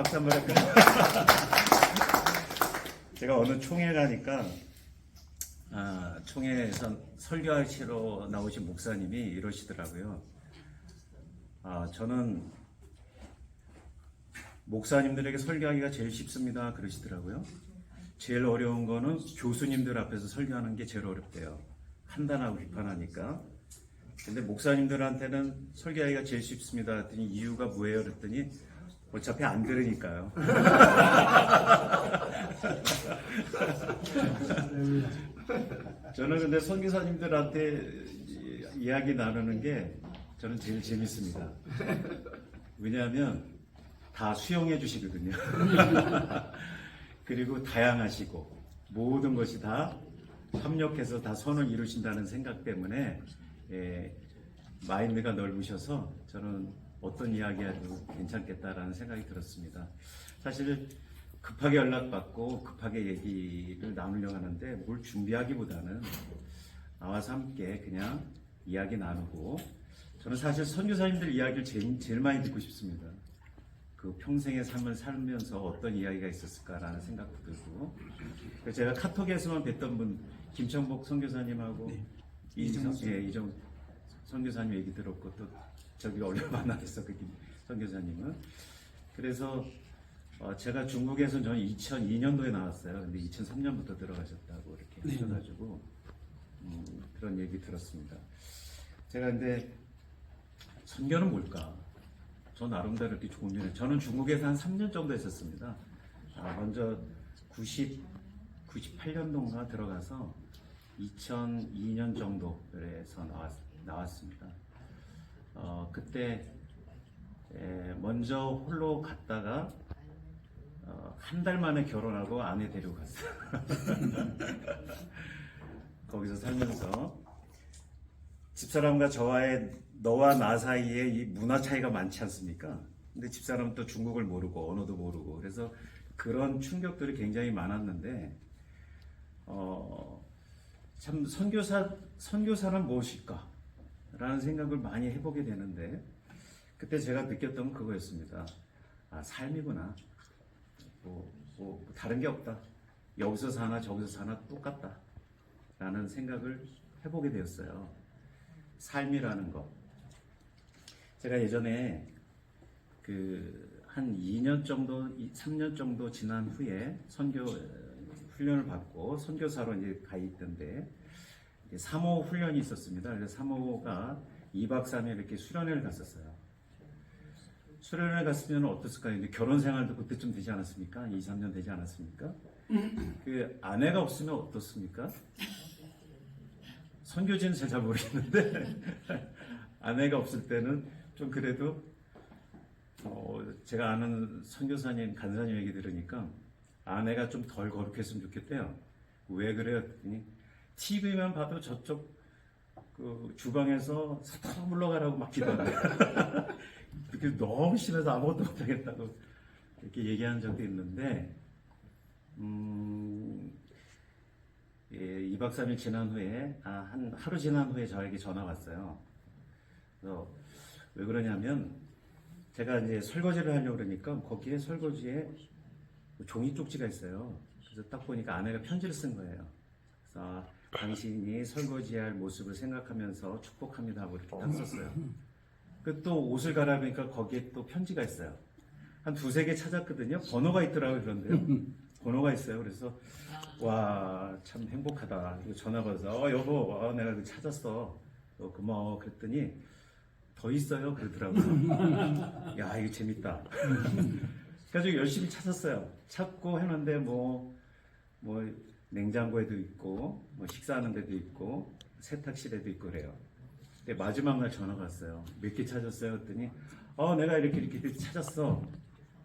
박수 한번 할까요? 제가 어느 총회 가니까 총회에서 설교하시러 나오신 목사님이 이러시더라고요. 저는 목사님들에게 설교하기가 제일 쉽습니다. 그러시더라고요. 제일 어려운 거는 교수님들 앞에서 설교하는 게 제일 어렵대요. 판단하고 비판하니까. 근데 목사님들한테는 설교하기가 제일 쉽습니다. 그랬더니 이유가 뭐예요? 그랬더니 어차피 안 들으니까요. 저는 근데 선교사님들한테 이야기 나누는 게 저는 제일 재밌습니다. 왜냐하면 다 수용해 주시거든요. 그리고 다양하시고 모든 것이 다 협력해서 다 선을 이루신다는 생각 때문에 마인드가 넓으셔서 저는 어떤 이야기해도 괜찮겠다라는 생각이 들었습니다. 사실 급하게 연락받고 급하게 얘기를 나누려고 하는데 뭘 준비하기보다는 나와서 함께 그냥 이야기 나누고, 저는 사실 선교사님들 이야기를 제일 많이 듣고 싶습니다. 그 평생의 삶을 살면서 어떤 이야기가 있었을까라는 생각도 들고, 제가 카톡에서만 뵀던 분 김청복 선교사님하고 네. 이정 선교사님 얘기 들었고, 또 저기 얼마 만나뵀어 그 선교사님은. 그래서 제가 중국에서 저는 2002년도에 나왔어요. 근데 2003년부터 들어가셨다고 이렇게 네. 하셔가지고 그런 얘기 들었습니다. 제가 근데 선교는 뭘까? 저 나름대로 이렇게 좋은 면에, 저는 중국에서 한 3년 정도 했었습니다. 먼저 98년도인가 들어가서 2002년 정도에서 나왔습니다. 그때 먼저 홀로 갔다가 한 달 만에 결혼하고 아내 데리고 갔어요. 거기서 살면서 집사람과 저와의 너와 나 사이에 이 문화 차이가 많지 않습니까? 근데 집사람은 또 중국을 모르고 언어도 모르고, 그래서 그런 충격들이 굉장히 많았는데 참 선교사란 무엇일까? 라는 생각을 많이 해보게 되는데, 그때 제가 느꼈던 건 그거였습니다. 삶이구나. 뭐 다른 게 없다. 여기서 사나 저기서 사나 똑같다. 라는 생각을 해보게 되었어요. 삶이라는 것. 제가 예전에 한 2년 정도, 3년 정도 지난 후에 선교 훈련을 받고 선교사로 이제 가 있던데, 사모 훈련이 있었습니다. 그래서 사모가 2박 3일 이렇게 수련회를 갔었어요. 수련회 갔으면 어땠을까요? 근데 결혼 생활도 그때쯤 되지 않았습니까? 2, 3년 되지 않았습니까? 그 아내가 없으면 어떻습니까? 선교지는 잘 모르겠는데 아내가 없을 때는 좀 그래도 제가 아는 선교사님, 간사님 얘기 들으니까 아내가 좀 덜 거룩했으면 좋겠대요. 왜 그래요? TV만 봐도 저쪽 그 주방에서 사탕 물러가라고 막 기도하네. 그게 너무 심해서 아무것도 못하겠다고 이렇게 얘기하는 적도 있는데, 2박 3일 지난 후에, 한 하루 지난 후에 저에게 전화가 왔어요. 그래서 왜 그러냐면, 제가 이제 설거지를 하려고 그러니까 거기에 설거지에 종이 쪽지가 있어요. 그래서 딱 보니까 아내가 편지를 쓴 거예요. 그래서 당신이 설거지할 모습을 생각하면서 축복합니다 하고 이렇게 딱 썼어요. 또 옷을 갈아입으니까 거기에 또 편지가 있어요. 한 2-3개 찾았거든요. 번호가 있더라고요. 그런데요. 번호가 있어요. 그래서 와, 참 행복하다. 이거 전화 받아서 여보, 내가 그거 찾았어. 고마워. 그랬더니 더 있어요. 그러더라고요. 야, 이거 재밌다. 그래서 열심히 찾았어요. 찾고 했는데 뭐 냉장고에도 있고, 뭐 식사하는 데도 있고, 세탁실에도 있고 그래요. 근데 마지막 날 전화가 왔어요. 몇 개 찾았어요? 그랬더니 내가 이렇게 찾았어.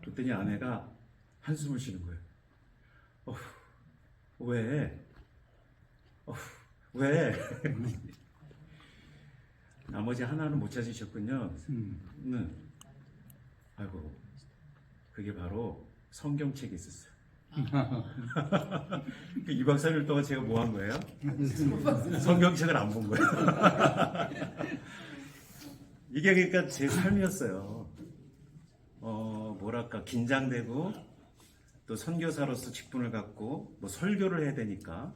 그랬더니 아내가 한숨을 쉬는 거예요. 왜? 왜? 나머지 하나는 못 찾으셨군요. 아이고, 그게 바로 성경책이 있었어요. 2박 3일 동안 제가 뭐 한 거예요? 성경책을 안 본 거예요. 이게 그러니까 제 삶이었어요. 뭐랄까 긴장되고 또 선교사로서 직분을 갖고 뭐 설교를 해야 되니까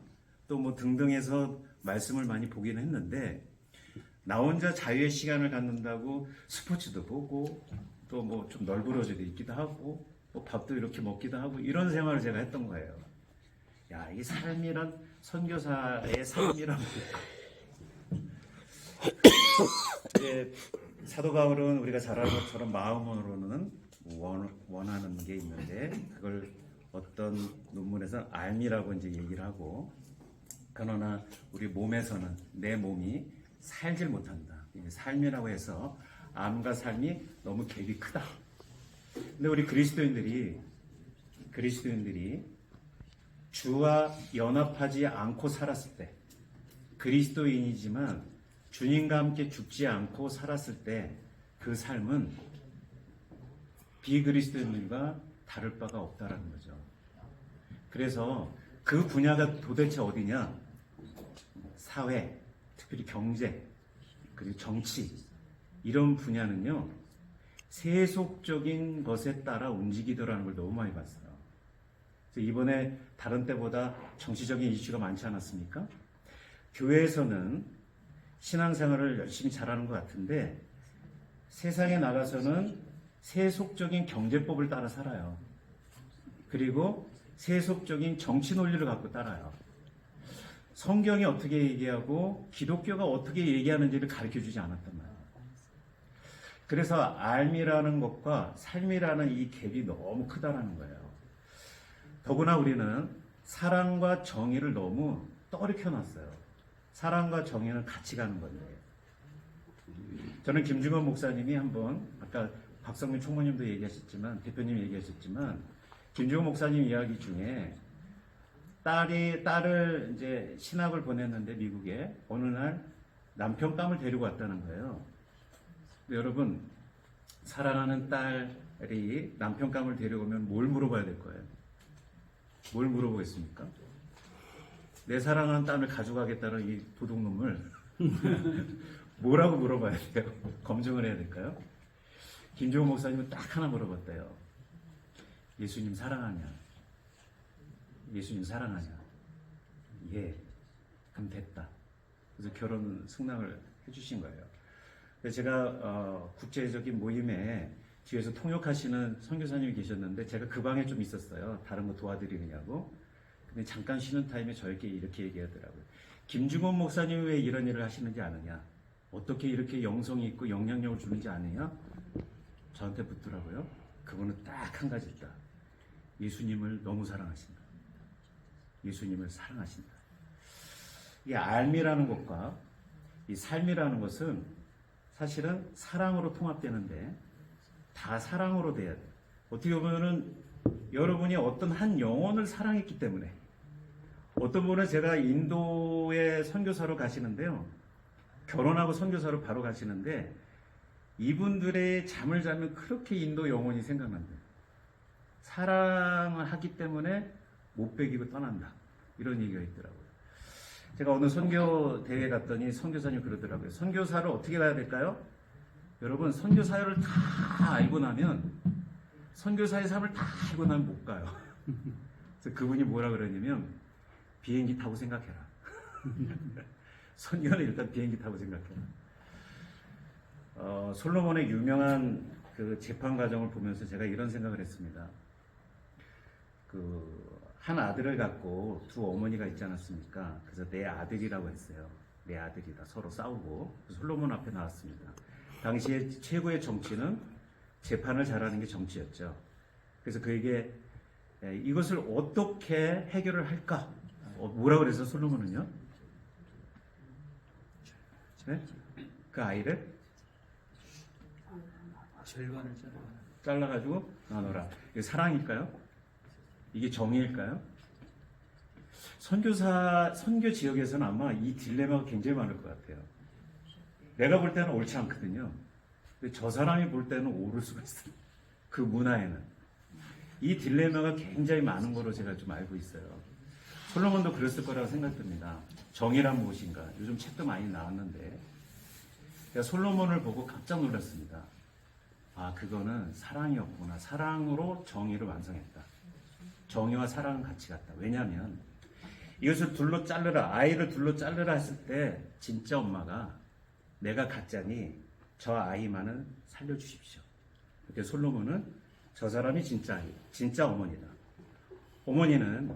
또 뭐 등등해서 말씀을 많이 보긴 했는데 나 혼자 자유의 시간을 갖는다고 스포츠도 보고 또 뭐 좀 널브러져 있기도 하고 뭐 밥도 이렇게 먹기도 하고 이런 생활을 제가 했던 거예요. 야, 이 삶이란 선교사의 삶이란 이제 사도 바울은 우리가 잘 아는 것처럼 마음으로는 원하는 게 있는데 그걸 어떤 논문에서 알미라고 이제 얘기를 하고 그러나 우리 몸에서는 내 몸이 살질 못한다. 삶이라고 해서 암과 삶이 너무 갭이 크다. 근데 우리 그리스도인들이 주와 연합하지 않고 살았을 때 그리스도인이지만 주님과 함께 죽지 않고 살았을 때 그 삶은 비그리스도인들과 다를 바가 없다라는 거죠. 그래서 그 분야가 도대체 어디냐? 사회, 특별히 경제, 그리고 정치 이런 분야는요 세속적인 것에 따라 움직이더라는 걸 너무 많이 봤어요. 그래서 이번에 다른 때보다 정치적인 이슈가 많지 않았습니까? 교회에서는 신앙생활을 열심히 잘하는 것 같은데 세상에 나가서는 세속적인 경제법을 따라 살아요. 그리고 세속적인 정치 논리를 갖고 따라요. 성경이 어떻게 얘기하고 기독교가 어떻게 얘기하는지를 가르쳐주지 않았단 말이에요. 그래서 알미라는 것과 삶이라는 이 갭이 너무 크다라는 거예요. 더구나 우리는 사랑과 정의를 너무 떠리켜 놨어요. 사랑과 정의는 같이 가는 건데. 저는 김중원 목사님이 한번 아까 박성민 총무님도 얘기하셨지만 대표님이 얘기하셨지만 김중원 목사님 이야기 중에 딸을 이제 신학을 보냈는데 미국에 어느 날 남편감을 데리고 왔다는 거예요. 여러분 사랑하는 딸이 남편감을 데려오면 뭘 물어봐야 될 거예요? 뭘 물어보겠습니까? 내 사랑하는 딸을 가져가겠다는 이 도둑놈을 뭐라고 물어봐야 돼요? 검증을 해야 될까요? 김종호 목사님은 딱 하나 물어봤대요. 예수님 사랑하냐? 예수님 사랑하냐? 예. 그럼 됐다. 그래서 결혼 승낙을 해주신 거예요. 그래서 제가 국제적인 모임에 뒤에서 통역하시는 선교사님이 계셨는데 제가 그 방에 좀 있었어요. 다른 거 도와드리느냐고. 근데 잠깐 쉬는 타임에 저에게 이렇게 얘기하더라고요. 김중원 목사님 왜 이런 일을 하시는지 아느냐? 어떻게 이렇게 영성이 있고 영향력을 주는지 아느냐? 저한테 묻더라고요. 그거는 딱 한 가지 있다. 예수님을 너무 사랑하신다. 예수님을 사랑하신다. 이 알미라는 것과 이 삶이라는 것은 사실은 사랑으로 통합되는데 다 사랑으로 돼야 돼요. 어떻게 보면은 여러분이 어떤 한 영혼을 사랑했기 때문에 어떤 분은 제가 인도에 선교사로 가시는데요. 결혼하고 선교사로 바로 가시는데 이분들의 잠을 자면 그렇게 인도 영혼이 생각난대요. 사랑을 하기 때문에 못 베기고 떠난다. 이런 얘기가 있더라고요. 제가 어느 선교 대회 갔더니 선교사님 그러더라고요. 선교사를 어떻게 가야 될까요? 여러분 선교사를 다 알고 나면 선교사의 삶을 다 알고 나면 못 가요. 그래서 그분이 뭐라 그러냐면 비행기 타고 생각해라. 선교는 일단 비행기 타고 생각해라. 솔로몬의 유명한 그 재판 과정을 보면서 제가 이런 생각을 했습니다. 한 아들을 갖고 두 어머니가 있지 않았습니까? 그래서 내 아들이라고 했어요. 내 아들이다. 서로 싸우고 솔로몬 앞에 나왔습니다. 당시에 최고의 정치는 재판을 잘하는 게 정치였죠. 그래서 그에게 이것을 어떻게 해결을 할까? 뭐라 그래서 솔로몬은요? 네? 그 아이를 절반을 잘라가지고 나눠라. 이게 사랑일까요? 이게 정의일까요? 선교 지역에서는 아마 이 딜레마가 굉장히 많을 것 같아요. 내가 볼 때는 옳지 않거든요. 근데 저 사람이 볼 때는 옳을 수가 있어요. 그 문화에는. 이 딜레마가 굉장히 많은 거로 제가 좀 알고 있어요. 솔로몬도 그랬을 거라고 생각됩니다. 정의란 무엇인가? 요즘 책도 많이 나왔는데 제가 솔로몬을 보고 깜짝 놀랐습니다. 아, 그거는 사랑이었구나. 사랑으로 정의를 완성했다. 정의와 사랑은 같이 갔다. 왜냐하면 이것을 둘로 자르라, 아이를 둘로 자르라 했을 때 진짜 엄마가 내가 가짜니 저 아이만은 살려주십시오. 그렇게 솔로몬은 저 사람이 진짜 아이, 진짜 어머니다. 어머니는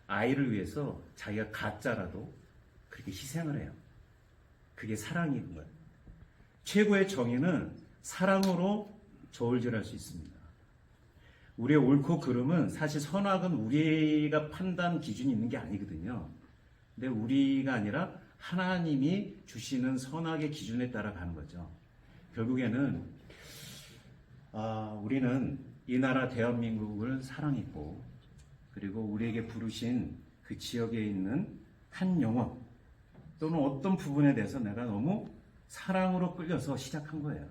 아이를 위해서 자기가 가짜라도 그렇게 희생을 해요. 그게 사랑인 거예요. 최고의 정의는 사랑으로 저울질할 수 있습니다. 우리의 옳고 그름은 사실 선악은 우리가 판단 기준이 있는 게 아니거든요. 근데 우리가 아니라 하나님이 주시는 선악의 기준에 따라 가는 거죠. 결국에는 우리는 이 나라 대한민국을 사랑했고, 그리고 우리에게 부르신 그 지역에 있는 한 영혼 또는 어떤 부분에 대해서 내가 너무 사랑으로 끌려서 시작한 거예요.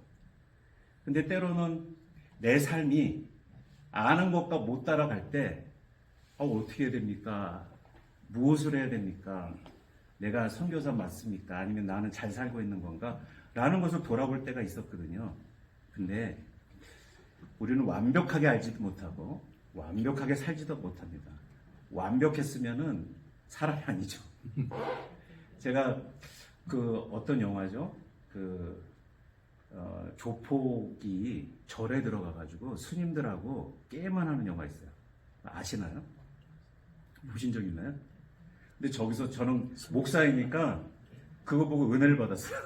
근데 때로는 내 삶이 아는 것과 못 따라갈 때 어떻게 해야 됩니까? 무엇을 해야 됩니까? 내가 선교사 맞습니까? 아니면 나는 잘 살고 있는 건가? 라는 것을 돌아볼 때가 있었거든요. 근데 우리는 완벽하게 알지도 못하고 완벽하게 살지도 못합니다. 완벽했으면은 사람이 아니죠. 제가 어떤 영화죠? 조폭이 절에 들어가가지고 스님들하고 게임만 하는 영화 있어요. 아시나요? 보신 적 있나요? 근데 저기서 저는 목사이니까 그거 보고 은혜를 받았어요.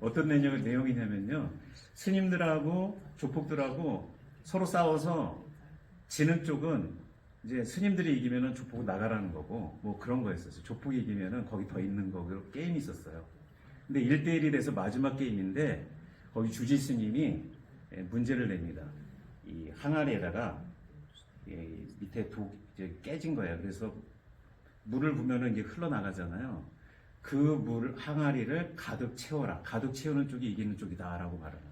어떤 내용이냐면요. 스님들하고 조폭들하고 서로 싸워서 지는 쪽은 이제 스님들이 이기면은 조폭 나가라는 거고 뭐 그런 거였었어요. 조폭이 이기면은 거기 더 있는 거고 게임이 있었어요. 근데 1대1이 돼서 마지막 게임인데 거기 주지 스님이 문제를 냅니다. 이 항아리에다가 밑에 이제 깨진 거예요. 그래서 물을 부면은 이제 흘러나가잖아요. 그 항아리를 가득 채워라. 가득 채우는 쪽이 이기는 쪽이다라고 말을 해요.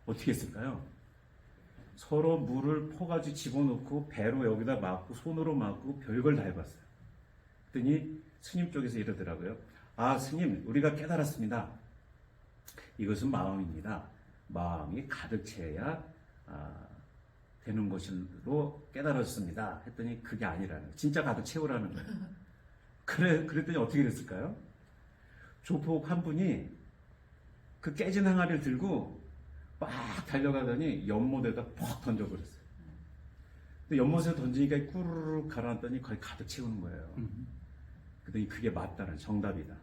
어떻게 했을까요? 서로 물을 포가지 집어넣고 배로 여기다 막고 손으로 막고 별걸 다 해봤어요. 그랬더니 스님 쪽에서 이러더라고요. 스님, 우리가 깨달았습니다. 이것은 마음입니다. 마음이 가득 채야 되는 것으로 깨달았습니다. 했더니 그게 아니라는 거예요. 진짜 가득 채우라는 거예요. 그랬더니 어떻게 됐을까요? 조폭 한 분이 그 깨진 항아리를 들고 막 달려가더니 연못에다 퍽 던져버렸어요. 근데 연못에 던지니까 꾸르륵 가라앉더니 거의 가득 채우는 거예요. 그랬더니 그게 맞다는 정답이다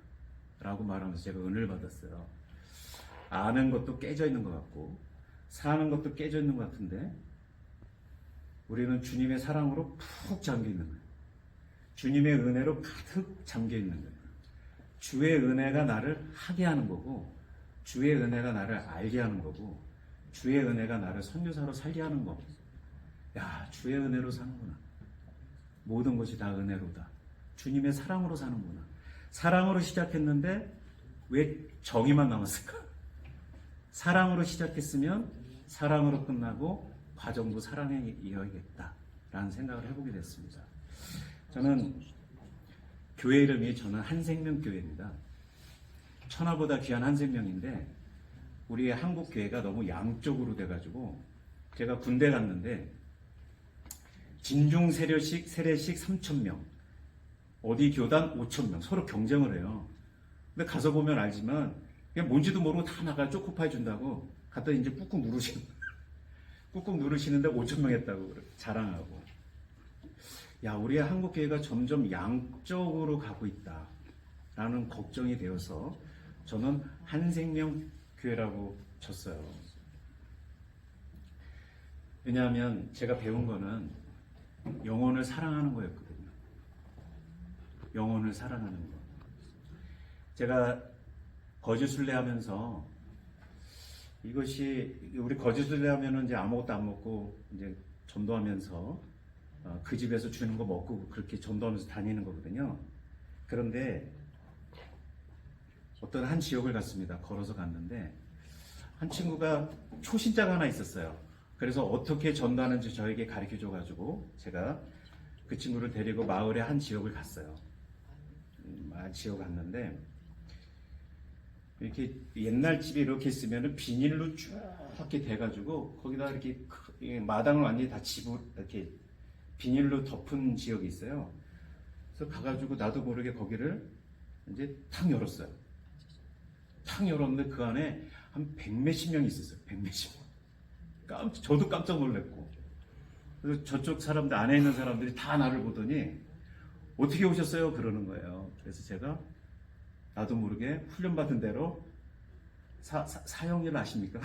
라고 말하면서 제가 은혜를 받았어요. 아는 것도 깨져 있는 것 같고 사는 것도 깨져 있는 것 같은데 우리는 주님의 사랑으로 푹 잠겨 있는 거예요. 주님의 은혜로 가득 잠겨 있는 거예요. 주의 은혜가 나를 하게 하는 거고 주의 은혜가 나를 알게 하는 거고 주의 은혜가 나를 선교사로 살게 하는 거고 야, 주의 은혜로 사는구나. 모든 것이 다 은혜로다. 주님의 사랑으로 사는구나. 사랑으로 시작했는데 왜 정의만 남았을까? 사랑으로 시작했으면 사랑으로 끝나고 과정도 사랑에 이어야겠다라는 생각을 해보게 됐습니다. 저는 교회 이름이 한생명교회입니다. 천하보다 귀한 한생명인데 우리 한국 교회가 너무 양쪽으로 돼가지고 제가 군대 갔는데 진중 세례식 3,000명 어디 교단 5,000명 서로 경쟁을 해요. 근데 가서 보면 알지만 그냥 뭔지도 모르고 다 나가 쪼코파이 준다고 갖다 이제 꾹꾹 누르시는데 5,000명 했다고 자랑하고 야, 우리의 한국 교회가 점점 양쪽으로 가고 있다라는 걱정이 되어서 저는 한생명 교회라고 쳤어요. 왜냐하면 제가 배운 거는 영혼을 사랑하는 거였거든요. 영혼을 사랑하는 거. 제가 거짓순례하면서 이것이 우리 거짓순례하면은 이제 아무것도 안 먹고 이제 전도하면서 그 집에서 주는 거 먹고 그렇게 전도하면서 다니는 거거든요. 그런데 어떤 한 지역을 갔습니다. 걸어서 갔는데 한 친구가 초신자가 하나 있었어요. 그래서 어떻게 전도하는지 저에게 가르쳐 줘가지고 제가 그 친구를 데리고 마을의 한 지역을 갔어요. 지역 갔는데 이렇게 옛날 집에 이렇게 있으면은 비닐로 쭉 이렇게 돼가지고 거기다 이렇게 마당을 완전히 다 집을 이렇게 비닐로 덮은 지역이 있어요. 그래서 가가지고 나도 모르게 거기를 이제 탁 열었어요. 탁 열었는데 그 안에 한 100몇십 명이 있었어요. 100몇십 명. 저도 깜짝 놀랐고. 그래서 저쪽 사람들, 안에 있는 사람들이 다 나를 보더니 어떻게 오셨어요? 그러는 거예요. 그래서 제가 나도 모르게 훈련받은 대로 사형일 아십니까?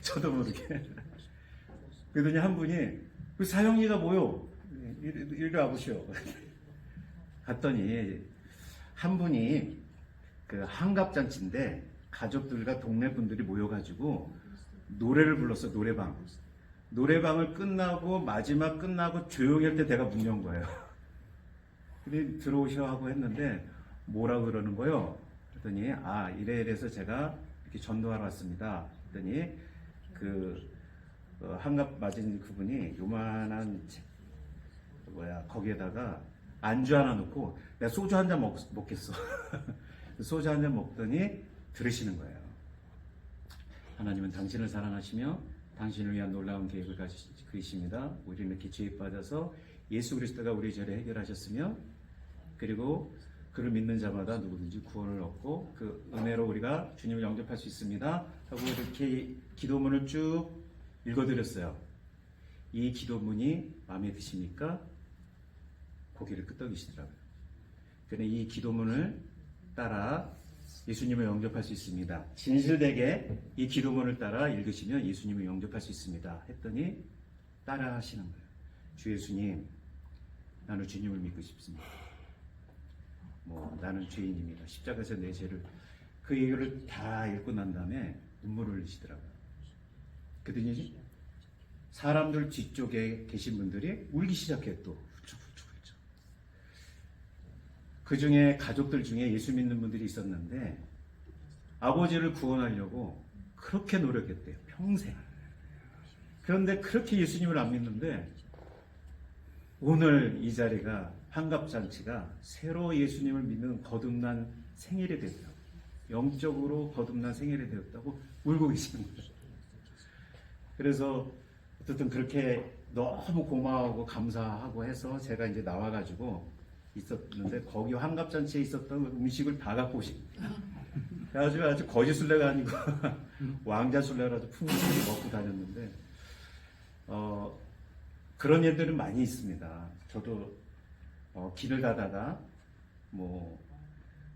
저도 모르게. 그러더니 한 분이 그 사형리가 뭐요? 이리 와보시오. 갔더니 한 분이 그 한갑잔치인데 가족들과 동네 분들이 모여가지고 노래를 불렀어. 노래방을 끝나고 마지막 끝나고 조용히 할 때 내가 문 연 거예요. 근데 들어오셔 하고 했는데 뭐라 그러는 거요? 그랬더니 이래서 제가 이렇게 전도하러 왔습니다. 그랬더니 한갑 맞은 그분이 요만한 거기에다가 안주 하나 넣고 내가 소주 한 잔 먹겠어. 소주 한 잔 먹더니 들으시는 거예요. 하나님은 당신을 사랑하시며 당신을 위한 놀라운 계획을 가지고 계십니다. 우리는 이렇게 죄에 빠져서 예수 그리스도가 우리 죄를 해결하셨으며 그리고 그를 믿는 자마다 누구든지 구원을 얻고 그 은혜로 우리가 주님을 영접할 수 있습니다. 하고 이렇게 기도문을 쭉 읽어드렸어요. 이 기도문이 마음에 드십니까? 고개를 끄덕이시더라고요. 그런데 이 기도문을 따라 예수님을 영접할 수 있습니다. 진실되게 이 기도문을 따라 읽으시면 예수님을 영접할 수 있습니다. 했더니 따라 하시는 거예요. 주 예수님, 나는 주님을 믿고 싶습니다. 나는 죄인입니다. 십자가에서 내 죄를 그 얘기를 다 읽고 난 다음에 눈물을 흘리시더라고요. 그랬더니 사람들 뒤쪽에 계신 분들이 울기 시작해 또 훌쩍훌쩍. 그 중에 가족들 중에 예수 믿는 분들이 있었는데 아버지를 구원하려고 그렇게 노력했대요. 평생. 그런데 그렇게 예수님을 안 믿는데 오늘 이 자리가 한갑잔치가 새로 예수님을 믿는 거듭난 생일이 되었다고, 영적으로 거듭난 생일이 되었다고 울고 계시는 거예요. 그래서 어쨌든 그렇게 너무 고마워하고 감사하고 해서 제가 이제 나와가지고 있었는데 거기 한갑잔치에 있었던 음식을 다 갖고 오신 거예요. 그래가지고 아주 거짓술래가 아니고 왕자술래라도 풍성히 먹고 다녔는데 그런 일들은 많이 있습니다. 저도 길을 가다가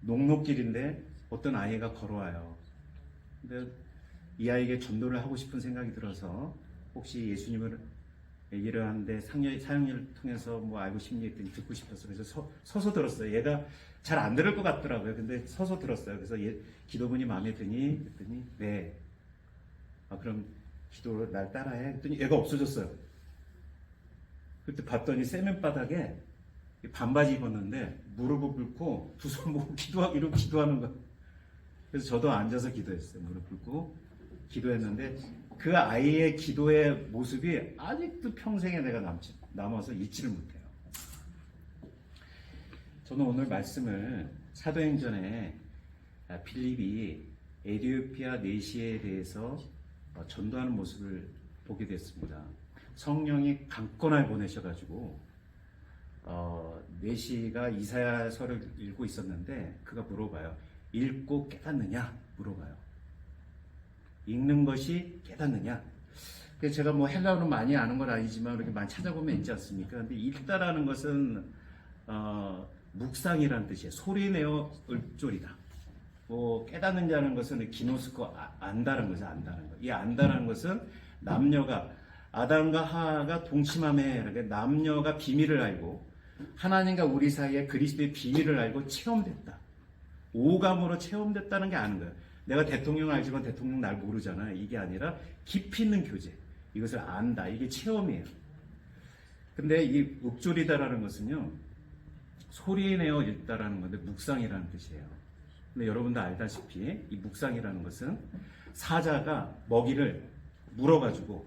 녹록길인데 어떤 아이가 걸어와요. 근데 이 아이에게 전도를 하고 싶은 생각이 들어서 혹시 예수님을 얘기를 하는데 사형리를 통해서 알고 싶니 했더니 듣고 싶었어요. 그래서 서서 들었어요. 얘가 잘 안 들을 것 같더라고요. 근데 서서 들었어요. 그래서 기도문이 마음에 드니? 그랬더니 네. 그럼 기도를 날 따라해. 그랬더니 얘가 없어졌어요. 그때 봤더니 세면바닥에 반바지 입었는데 무릎을 꿇고 두 손 모으고 이러고 기도하는 거예요. 그래서 저도 앉아서 기도했어요. 무릎 꿇고 기도했는데 그 아이의 기도의 모습이 아직도 평생에 내가 남아서 잊지를 못해요. 저는 오늘 말씀을 사도행전에 빌립이 에티오피아 내시에 대해서 전도하는 모습을 보게 됐습니다. 성령이 강권하게 보내셔가지고 내시가 이사야서를 읽고 있었는데 그가 물어봐요. 읽고 깨닫느냐? 물어봐요. 읽는 것이 깨닫느냐? 그래서 제가 헬라어는 많이 아는 건 아니지만 이렇게 많이 찾아보면 있지 않습니까? 근데 읽다라는 것은 묵상이라는 뜻이에요. 소리내어 읊조리다. 깨닫느냐는 것은 기노스코 안다는 것이 안다는 거. 이 안다라는 것은 남녀가 아담과 하와가 동침함에 남녀가 비밀을 알고 하나님과 우리 사이에 그리스도의 비밀을 알고 체험됐다. 오감으로 체험됐다는 게 아는 거예요. 내가 대통령 알지만 대통령 날 모르잖아. 이게 아니라 깊이 있는 교제. 이것을 안다. 이게 체험이에요. 근데 이 읊조리다라는 것은요. 소리내어 읽다라는 건데 묵상이라는 뜻이에요. 근데 여러분도 알다시피 이 묵상이라는 것은 사자가 먹이를 물어가지고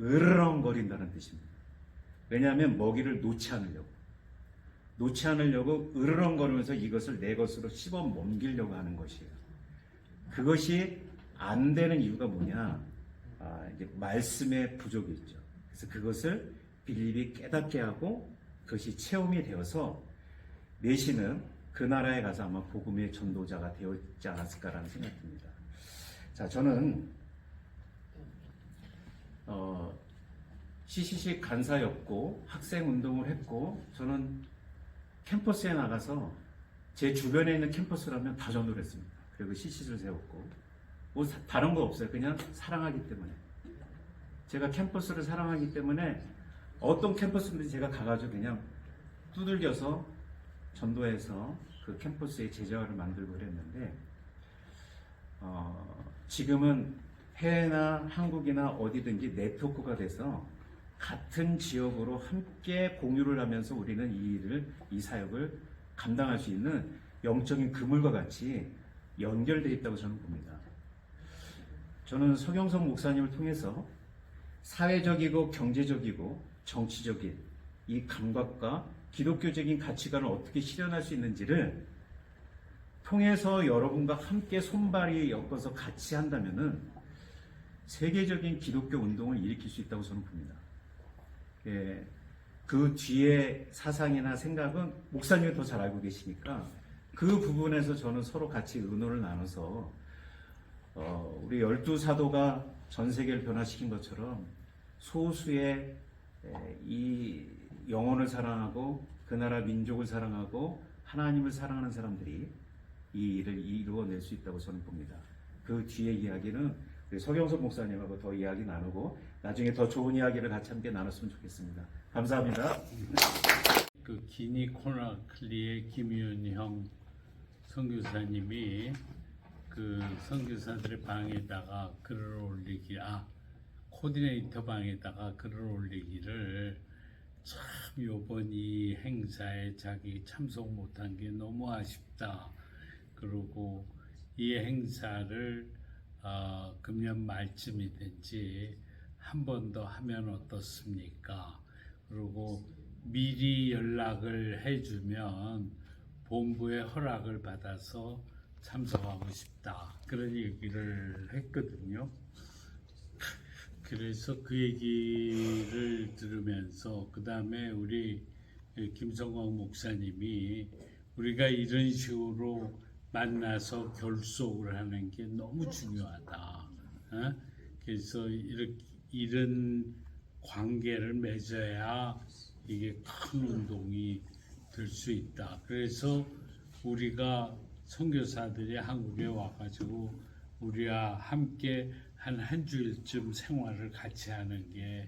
으르렁거린다는 뜻입니다. 왜냐하면 먹이를 놓지 않으려고. 놓지 않으려고 으르렁거리면서 이것을 내 것으로 씹어 넘기려고 하는 것이에요. 그것이 안 되는 이유가 뭐냐? 이제 말씀의 부족이 있죠. 그래서 그것을 빌립이 깨닫게 하고 그것이 체험이 되어서 내시는 그 나라에 가서 아마 복음의 전도자가 되었지 않았을까라는 생각이 듭니다. 자, 저는 CCC 간사였고 학생 운동을 했고 저는 캠퍼스에 나가서 제 주변에 있는 캠퍼스라면 다 전도를 했습니다. 그리고 CCC를 세웠고 뭐 다른 거 없어요. 그냥 사랑하기 때문에 제가 캠퍼스를 사랑하기 때문에 어떤 캠퍼스든지 제가 가가지고 그냥 두들겨서 전도해서 그 캠퍼스의 제자화를 만들고 그랬는데 지금은 해외나 한국이나 어디든지 네트워크가 돼서 같은 지역으로 함께 공유를 하면서 우리는 이 일을, 이 사역을 감당할 수 있는 영적인 그물과 같이 연결되어 있다고 저는 봅니다. 저는 서경석 목사님을 통해서 사회적이고 경제적이고 정치적인 이 감각과 기독교적인 가치관을 어떻게 실현할 수 있는지를 통해서 여러분과 함께 손발이 엮어서 같이 한다면은 세계적인 기독교 운동을 일으킬 수 있다고 저는 봅니다. 예, 그 뒤에 사상이나 생각은 목사님이 더 잘 알고 계시니까 그 부분에서 저는 서로 같이 의논을 나눠서 우리 12사도가 전 세계를 변화시킨 것처럼 소수의 이 영혼을 사랑하고 그 나라 민족을 사랑하고 하나님을 사랑하는 사람들이 이 일을 이루어낼 수 있다고 저는 봅니다. 그 뒤에 이야기는 우리 서경석 목사님하고 더 이야기 나누고 나중에 더 좋은 이야기를 같이 함께 나눴으면 좋겠습니다. 감사합니다. 그 기니코나클리의 김윤형 선교사님이 그 선교사들의 방에다가 글을 올리기, 코디네이터 방에다가 글을 올리기를 참 요번 이 행사에 자기 참석 못한 게 너무 아쉽다. 그리고 이 행사를 금년 말쯤이든지 한 번 더 하면 어떻습니까? 그리고 미리 연락을 해주면 본부의 허락을 받아서 참석하고 싶다. 그런 얘기를 했거든요. 그래서 그 얘기를 들으면서 그 다음에 우리 김성광 목사님이 우리가 이런 식으로 만나서 결속을 하는 게 너무 중요하다. 그래서 이런 관계를 맺어야 이게 큰 운동이 될 수 있다. 그래서 우리가 선교사들이 한국에 와가지고 우리와 함께 한 주일쯤 생활을 같이 하는 게,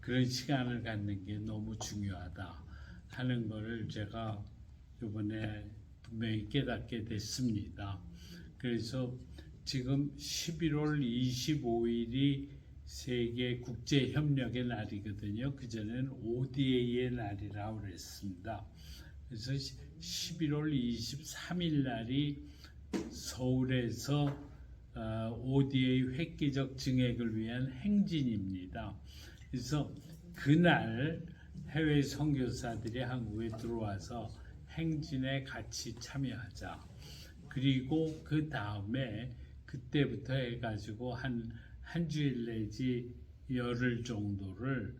그런 시간을 갖는 게 너무 중요하다 하는 거를 제가 이번에 분명히 깨닫게 됐습니다. 그래서 지금 11월 25일이 세계 국제 협력의 날이거든요. 그전에는 ODA의 날이라고 그랬습니다. 그래서 11월 23일 날이 서울에서 ODA 획기적 증액을 위한 행진입니다. 그래서 그날 해외 선교사들이 한국에 들어와서 행진에 같이 참여하자. 그리고 그 다음에 그때부터 해가지고 한 주일 내지 열흘 정도를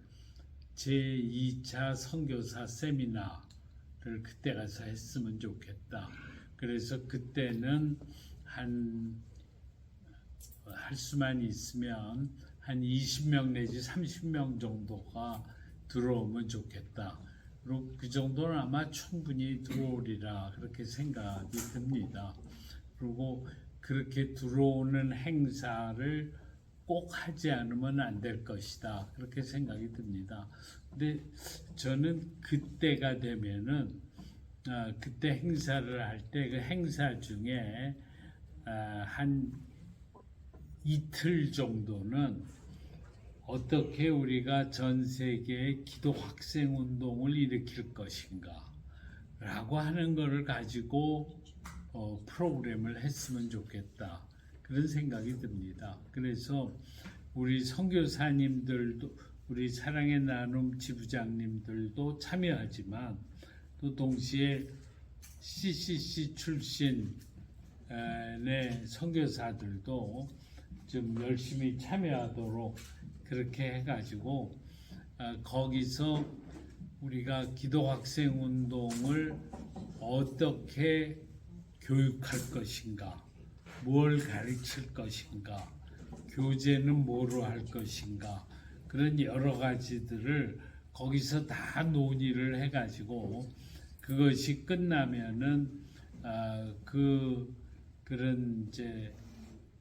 제2차 선교사 세미나를 그때 가서 했으면 좋겠다. 그래서 그때는 할 수만 있으면 한 20명 내지 30명 정도가 들어오면 좋겠다. 그리고 그 정도는 아마 충분히 들어오리라 그렇게 생각이 듭니다. 그리고 그렇게 들어오는 행사를 꼭 하지 않으면 안 될 것이다 그렇게 생각이 듭니다. 근데 저는 그때가 되면은 그때 행사를 할 때 그 행사 중에 한 이틀 정도는 어떻게 우리가 전 세계의 기도 학생 운동을 일으킬 것인가 라고 하는 것을 가지고 프로그램을 했으면 좋겠다 그런 생각이 듭니다. 그래서 우리 선교사님들도, 우리 사랑의 나눔 지부장님들도 참여하지만 또 동시에 CCC 출신의 선교사들도 좀 열심히 참여하도록 그렇게 해가지고 거기서 우리가 기독학생 운동을 어떻게 교육할 것인가, 뭘 가르칠 것인가, 교재는 뭐로 할 것인가, 그런 여러 가지들을 거기서 다 논의를 해가지고 그것이 끝나면은 그런 이제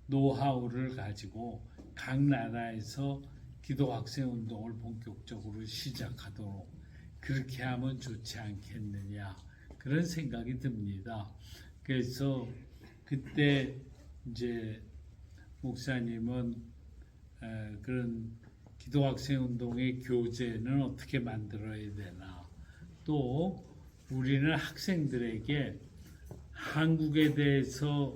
노하우를 가지고 각 나라에서 기독학생 운동을 본격적으로 시작하도록 그렇게 하면 좋지 않겠느냐 그런 생각이 듭니다. 그래서 그때 이제 목사님은 그런 기독학생 운동의 교재는 어떻게 만들어야 되나, 또 우리는 학생들에게 한국에 대해서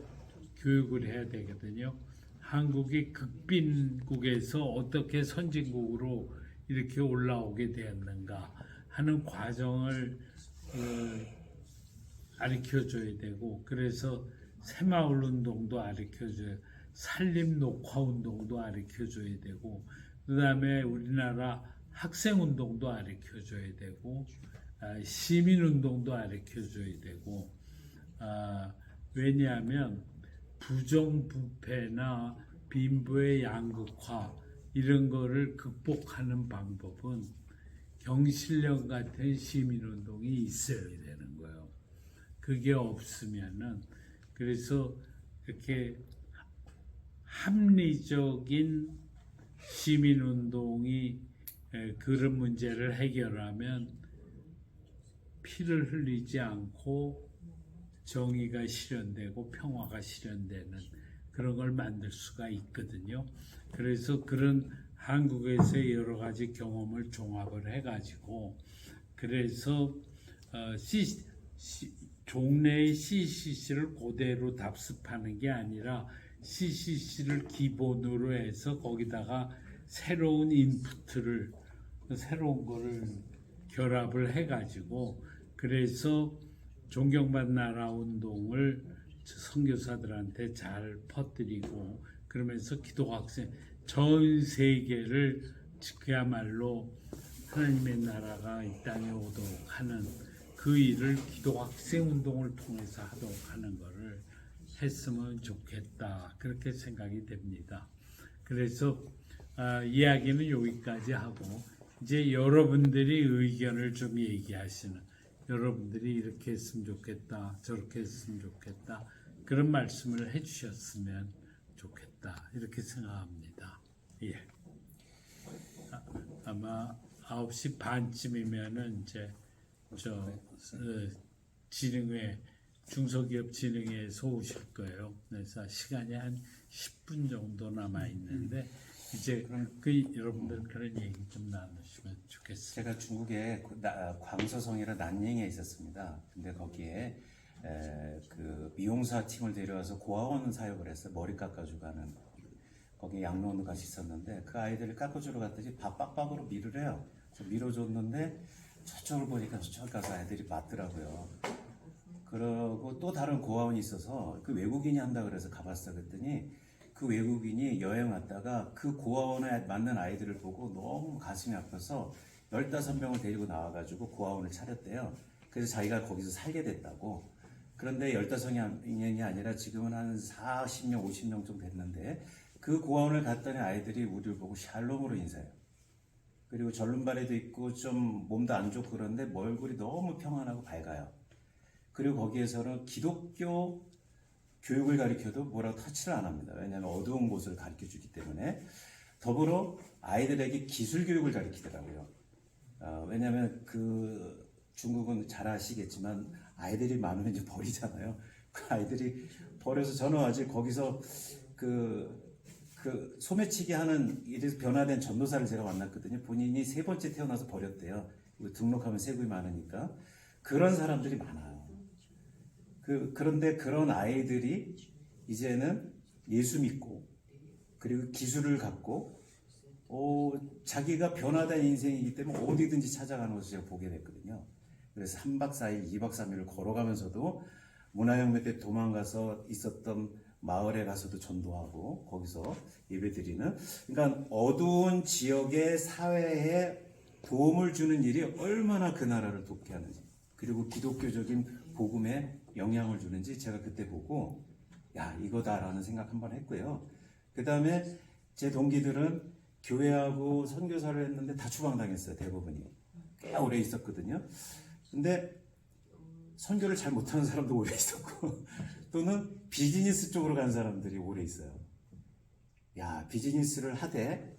교육을 해야 되거든요. 한국이 극빈국에서 어떻게 선진국으로 이렇게 올라오게 되었는가 하는 과정을 가르쳐줘야 되고, 그래서 새마을 운동도 가르쳐줘야, 산림 녹화 운동도 가르쳐줘야 되고, 그 다음에 우리나라 학생 운동도 가르쳐줘야 되고, 시민 운동도 가르쳐줘야 되고, 왜냐하면 부정부패나 빈부의 양극화 이런 거를 극복하는 방법은 경실련 같은 시민운동이 있어야 되는 거예요. 그게 없으면은, 그래서 이렇게 합리적인 시민운동이 그런 문제를 해결하면 피를 흘리지 않고 정의가 실현되고 평화가 실현되는 그런 걸 만들 수가 있거든요. 그래서 그런 한국에서의 여러 가지 경험을 종합을 해가지고, 그래서 종래의 CCC를 그대로 답습하는 게 아니라 CCC를 기본으로 해서 거기다가 새로운 인풋을, 새로운 거를 결합을 해가지고, 그래서 존경받는 나라 운동을 선교사들한테 잘 퍼뜨리고, 그러면서 기독학생 전 세계를 그야말로 하나님의 나라가 이 땅에 오도록 하는 그 일을 기독학생 운동을 통해서 하도록 하는 것을 했으면 좋겠다, 그렇게 생각이 됩니다. 그래서 이야기는 여기까지 하고, 이제 여러분들이 의견을 좀 얘기하시는, 여러분들이 이렇게 했으면 좋겠다, 저렇게 했으면 좋겠다, 그런 말씀을 해주셨으면 좋겠다, 이렇게 생각합니다. 예. 아마 9시 반쯤이면은 이제 진흥회, 중소기업 진흥회에서 오실 거예요. 그래서 시간이 한 10분 정도 남아 있는데, 이제 여러분들 그런 얘기 좀 나누시면 좋겠습니다. 제가 중국에 광서성이라 난닝에 있었습니다. 근데 거기에 그 미용사 팀을 데려와서 고아원 사역을 했어요. 머리 깎아주고 하는. 거기 양로원도 같이 있었는데, 그 아이들을 깎아주러 갔더니 빡빡으로 밀을 해요. 그래서 밀어줬는데 저쪽을 보니까 저쪽 가서 아이들이 맞더라고요. 그러고 또 다른 고아원이 있어서 그 외국인이 한다 그래서 가봤어. 그랬더니 그 외국인이 여행 왔다가 그 고아원에 맞는 아이들을 보고 너무 가슴이 아파서 15명을 데리고 나와가지고 고아원을 차렸대요. 그래서 자기가 거기서 살게 됐다고. 그런데 15명이 아니라 지금은 한 40명, 50명 정도 됐는데, 그 고아원을 갔더니 아이들이 우리를 보고 샬롬으로 인사해요. 그리고 절름발에도 있고 좀 몸도 안 좋고 그런데 얼굴이 너무 평안하고 밝아요. 그리고 거기에서는 기독교 교육을 가르쳐도 뭐라고 터치를 안 합니다. 왜냐하면 어두운 곳을 가르쳐 주기 때문에. 더불어 아이들에게 기술 교육을 가르치더라고요. 왜냐하면 그 중국은 잘 아시겠지만 아이들이 많으면 이제 버리잖아요. 그 아이들이 버려서 저는 아직 거기서 그 소매치기 하는 이래서 변화된 전도사를 제가 만났거든요. 본인이 3번째 태어나서 버렸대요. 등록하면 세금이 많으니까. 그런 사람들이 많아요. 그런데 그런 아이들이 이제는 예수 믿고, 그리고 기술을 갖고, 자기가 변화된 인생이기 때문에 어디든지 찾아가는 것을 제가 보게 됐거든요. 그래서 3박 4일, 2박 3일을 걸어가면서도 문화혁명 때 도망가서 있었던 마을에 가서도 전도하고 거기서 예배드리는, 그러니까 어두운 지역의 사회에 도움을 주는 일이 얼마나 그 나라를 돕게 하는지, 그리고 기독교적인 복음에 영향을 주는지 제가 그때 보고 야, 이거다라는 생각 한번 했고요. 그 다음에 제 동기들은 교회하고 선교사를 했는데 다 추방당했어요. 대부분이 꽤 오래 있었거든요. 근데 선교를 잘 못하는 사람도 오래 있었고 또는 비즈니스 쪽으로 간 사람들이 오래 있어요. 야, 비즈니스를 하되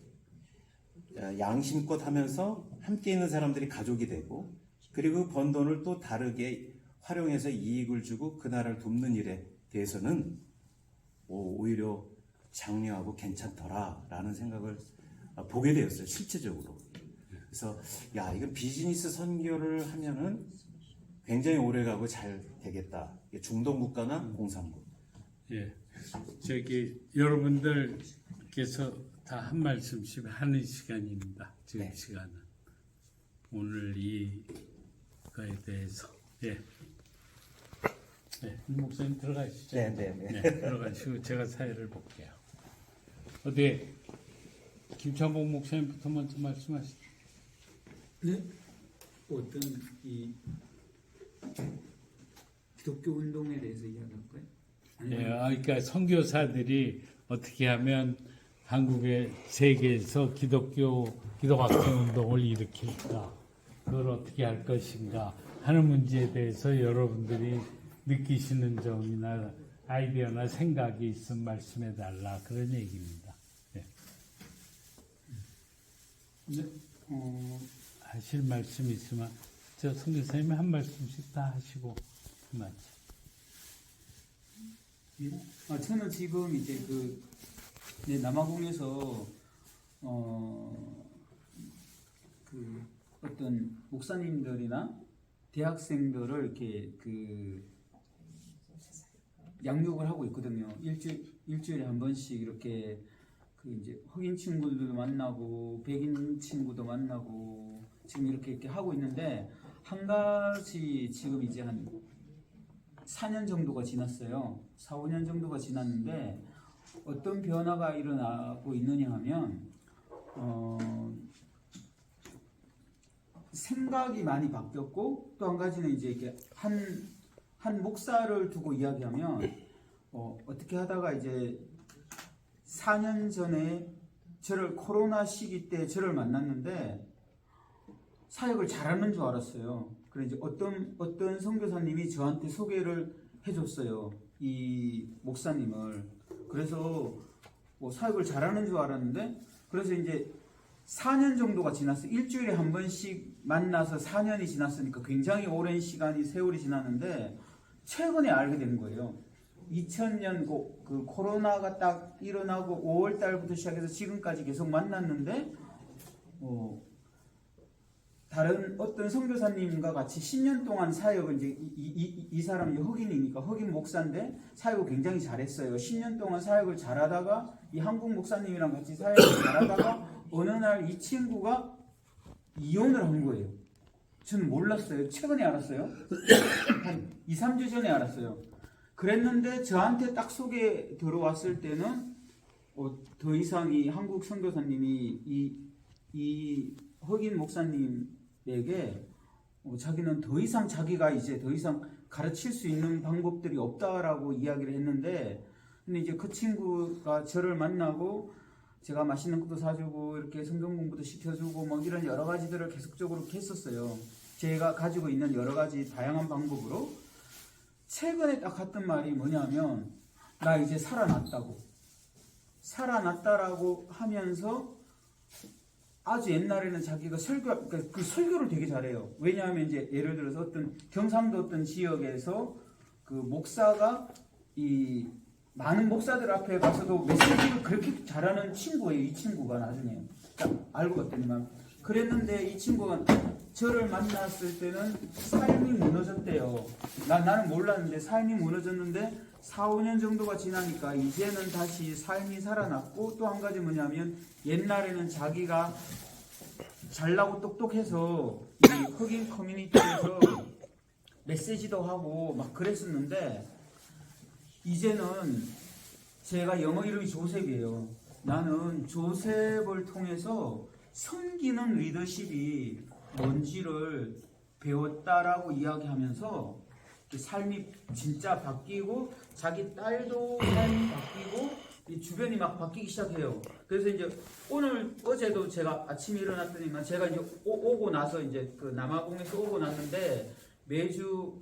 양심껏 하면서 함께 있는 사람들이 가족이 되고, 그리고 번 돈을 또 다르게 활용해서 이익을 주고 그 나라를 돕는 일에 대해서는 오히려 장려하고 괜찮더라라는 생각을 보게 되었어요. 실제적으로. 그래서 야, 이건 비즈니스 선교를 하면은 굉장히 오래가고 잘 되겠다. 중동 국가나 공산국. 예, 저기 여러분들께서 다 한 말씀씩 하는 시간입니다. 지금 네. 시간은 오늘 이거에 대해서 목사님 들어가시죠. 네. 들어가시고 제가 사회를 볼게요. 어디 김창복 목사님부터 먼저 말씀하시죠. 네? 어떤 이 기독교 운동에 대해서 이야기할까요? 그러니까 선교사들이 어떻게 하면 한국의 세계에서 기독학교 운동을 일으킬까, 그걸 어떻게 할 것인가 하는 문제에 대해서 여러분들이 느끼시는 점이나 아이디어나 생각이 있으면 말씀해 달라, 그런 얘기입니다. 네. 하실 말씀 있으면 저 선교사님이 한 말씀씩 다 하시고 그만. 저는 지금 이제 남아공에서 그 어떤 목사님들이나 대학생들을 이렇게 양육을 하고 있거든요. 일주일에 한 번씩 이렇게 이제 흑인 친구들도 만나고 백인 친구도 만나고 지금 이렇게 하고 있는데, 한 가지 지금 이제 한 4년 정도가 지났어요. 4, 5년 정도가 지났는데 어떤 변화가 일어나고 있느냐 하면 생각이 많이 바뀌었고, 또 한 가지는 이제 이렇게 한 목사를 두고 이야기하면 어떻게 하다가 이제 4년 전에 저를 코로나 시기 때 저를 만났는데 사역을 잘하는 줄 알았어요. 그래 이제 어떤 선교사님이 저한테 소개를 해줬어요. 이 목사님을. 그래서 사역을 잘하는 줄 알았는데, 그래서 이제 4년 정도가 지났어요. 일주일에 한 번씩 만나서 4년이 지났으니까 굉장히 오랜 세월이 지났는데, 최근에 알게 된 거예요. 2000년 그 코로나가 딱 일어나고 5월 달부터 시작해서 지금까지 계속 만났는데, 다른 어떤 선교사님과 같이 10년 동안 사역을 이제 이 사람이 흑인이니까 흑인 목사인데 사역을 굉장히 잘했어요. 10년 동안 사역을 잘하다가 이 한국 목사님이랑 같이 사역을 잘하다가 어느 날 이 친구가 이혼을 한 거예요. 저는 몰랐어요. 최근에 알았어요. 한 2, 3주 전에 알았어요. 그랬는데 저한테 딱 소개 들어왔을 때는 더 이상 이 한국 선교사님이 이 흑인 목사님에게 자기는 더 이상 자기가 이제 더 이상 가르칠 수 있는 방법들이 없다라고 이야기를 했는데, 근데 이제 그 친구가 저를 만나고 제가 맛있는 것도 사주고 이렇게 성경 공부도 시켜주고 뭐 이런 여러 가지들을 계속적으로 했었어요. 제가 가지고 있는 여러 가지 다양한 방법으로. 최근에 딱 했던 말이 뭐냐면, 나 이제 살아났다라고 하면서 아주 옛날에는 자기가 그 설교를 되게 잘해요. 왜냐하면 이제 예를 들어서 어떤 경상도 어떤 지역에서 그 목사가 이 많은 목사들 앞에 가서도 메시지를 그렇게 잘하는 친구예요. 이 친구가 나중에 딱 알고 봤더니만. 그랬는데 이 친구가 저를 만났을 때는 삶이 무너졌대요. 나는 몰랐는데 삶이 무너졌는데 4, 5년 정도가 지나니까 이제는 다시 삶이 살아났고, 또 한 가지 뭐냐면 옛날에는 자기가 잘나고 똑똑해서 이 흑인 커뮤니티에서 메시지도 하고 막 그랬었는데 이제는 제가 영어 이름이 조셉이에요. 나는 조셉을 통해서 섬기는 리더십이 뭔지를 배웠다라고 이야기하면서 삶이 진짜 바뀌고 자기 딸도 삶이 바뀌고 이 주변이 막 바뀌기 시작해요. 그래서 이제 어제도 제가 아침에 일어났더니만 제가 이제 오고 나서 이제 그 남아공에서 오고 났는데 매주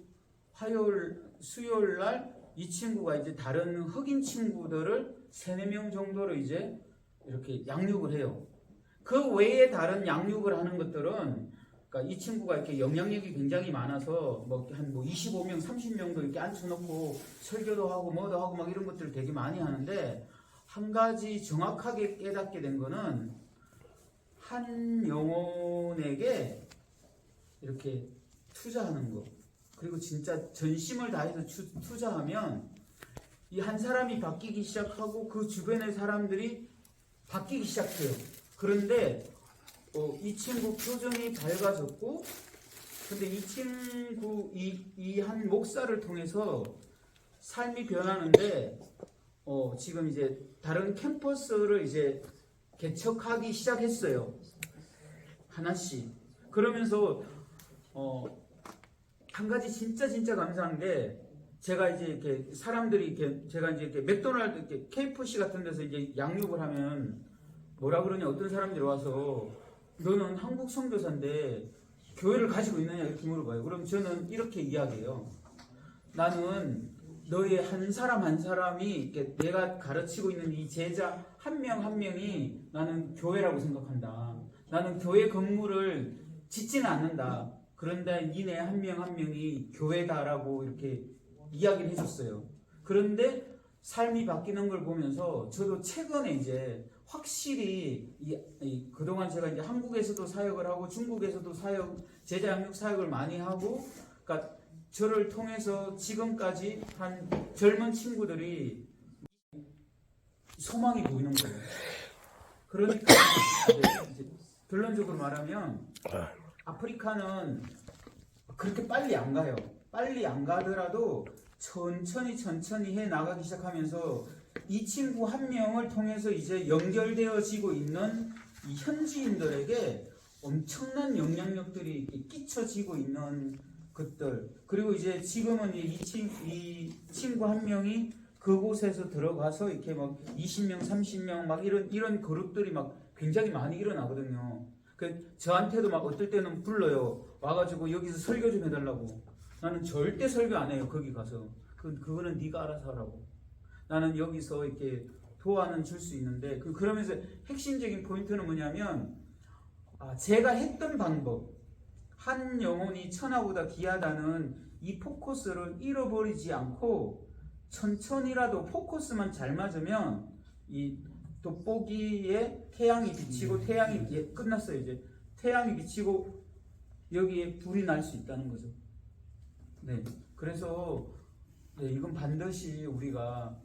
화요일, 수요일 날 이 친구가 이제 다른 흑인 친구들을 3-4명 정도로 이제 이렇게 양육을 해요. 그 외에 다른 양육을 하는 것들은 그러니까 이 친구가 이렇게 영향력이 굉장히 많아서 뭐 한 25명, 30명도 이렇게 앉혀놓고 설교도 하고 뭐도 하고 막 이런 것들을 되게 많이 하는데 한 가지 정확하게 깨닫게 된 거는 한 영혼에게 이렇게 투자하는 거 그리고 진짜 전심을 다해서 투자하면 이 한 사람이 바뀌기 시작하고 그 주변의 사람들이 바뀌기 시작해요. 그런데 이 친구 표정이 밝아졌고 근데 이 친구 이 한 목사를 통해서 삶이 변하는데 지금 이제 다른 캠퍼스를 이제 개척하기 시작했어요. 하나씩. 그러면서 한 가지 진짜 감사한 게 제가 이제 이렇게 사람들이 이렇게 제가 이제 이렇게 맥도날드 이렇게 KFC 같은 데서 이제 양육을 하면 뭐라 그러냐 어떤 사람들이 와서 너는 한국 선교사인데 교회를 가지고 있느냐 이렇게 물어봐요. 그럼 저는 이렇게 이야기해요. 나는 너의 한 사람 한 사람이 이렇게 내가 가르치고 있는 이 제자 한 명 한 명이 나는 교회라고 생각한다. 나는 교회 건물을 짓지는 않는다. 그런데 니네 한 명 한 명이 교회다라고 이렇게 이야기를 해줬어요. 그런데 삶이 바뀌는 걸 보면서 저도 최근에 이제 확실히 그동안 제가 이제 한국에서도 사역을 하고 중국에서도 제자 양육 사역을 많이 하고 그러니까 저를 통해서 지금까지 한 젊은 친구들이 소망이 보이는 거예요. 그러니까 이제 결론적으로 말하면 아프리카는 그렇게 빨리 안 가요. 빨리 안 가더라도 천천히 해 나가기 시작하면서 이 친구 한 명을 통해서 이제 연결되어지고 있는 이 현지인들에게 엄청난 영향력들이 끼쳐지고 있는 것들. 그리고 이제 지금은 이 친구 한 명이 그곳에서 들어가서 이렇게 막 20명, 30명 막 이런 그룹들이 막 굉장히 많이 일어나거든요. 저한테도 막 어떨 때는 불러요. 와가지고 여기서 설교 좀 해달라고. 나는 절대 설교 안 해요. 거기 가서. 그거는 네가 알아서 하라고. 나는 여기서 이렇게 도와는 줄 수 있는데 그러면서 핵심적인 포인트는 뭐냐면 제가 했던 방법 한 영혼이 천하보다 귀하다는 이 포커스를 잃어버리지 않고 천천히라도 포커스만 잘 맞으면 이 돋보기에 태양이 비치고 태양이 끝났어요. 이제 태양이 비치고 여기에 불이 날 수 있다는 거죠. 네, 그래서 이건 반드시 우리가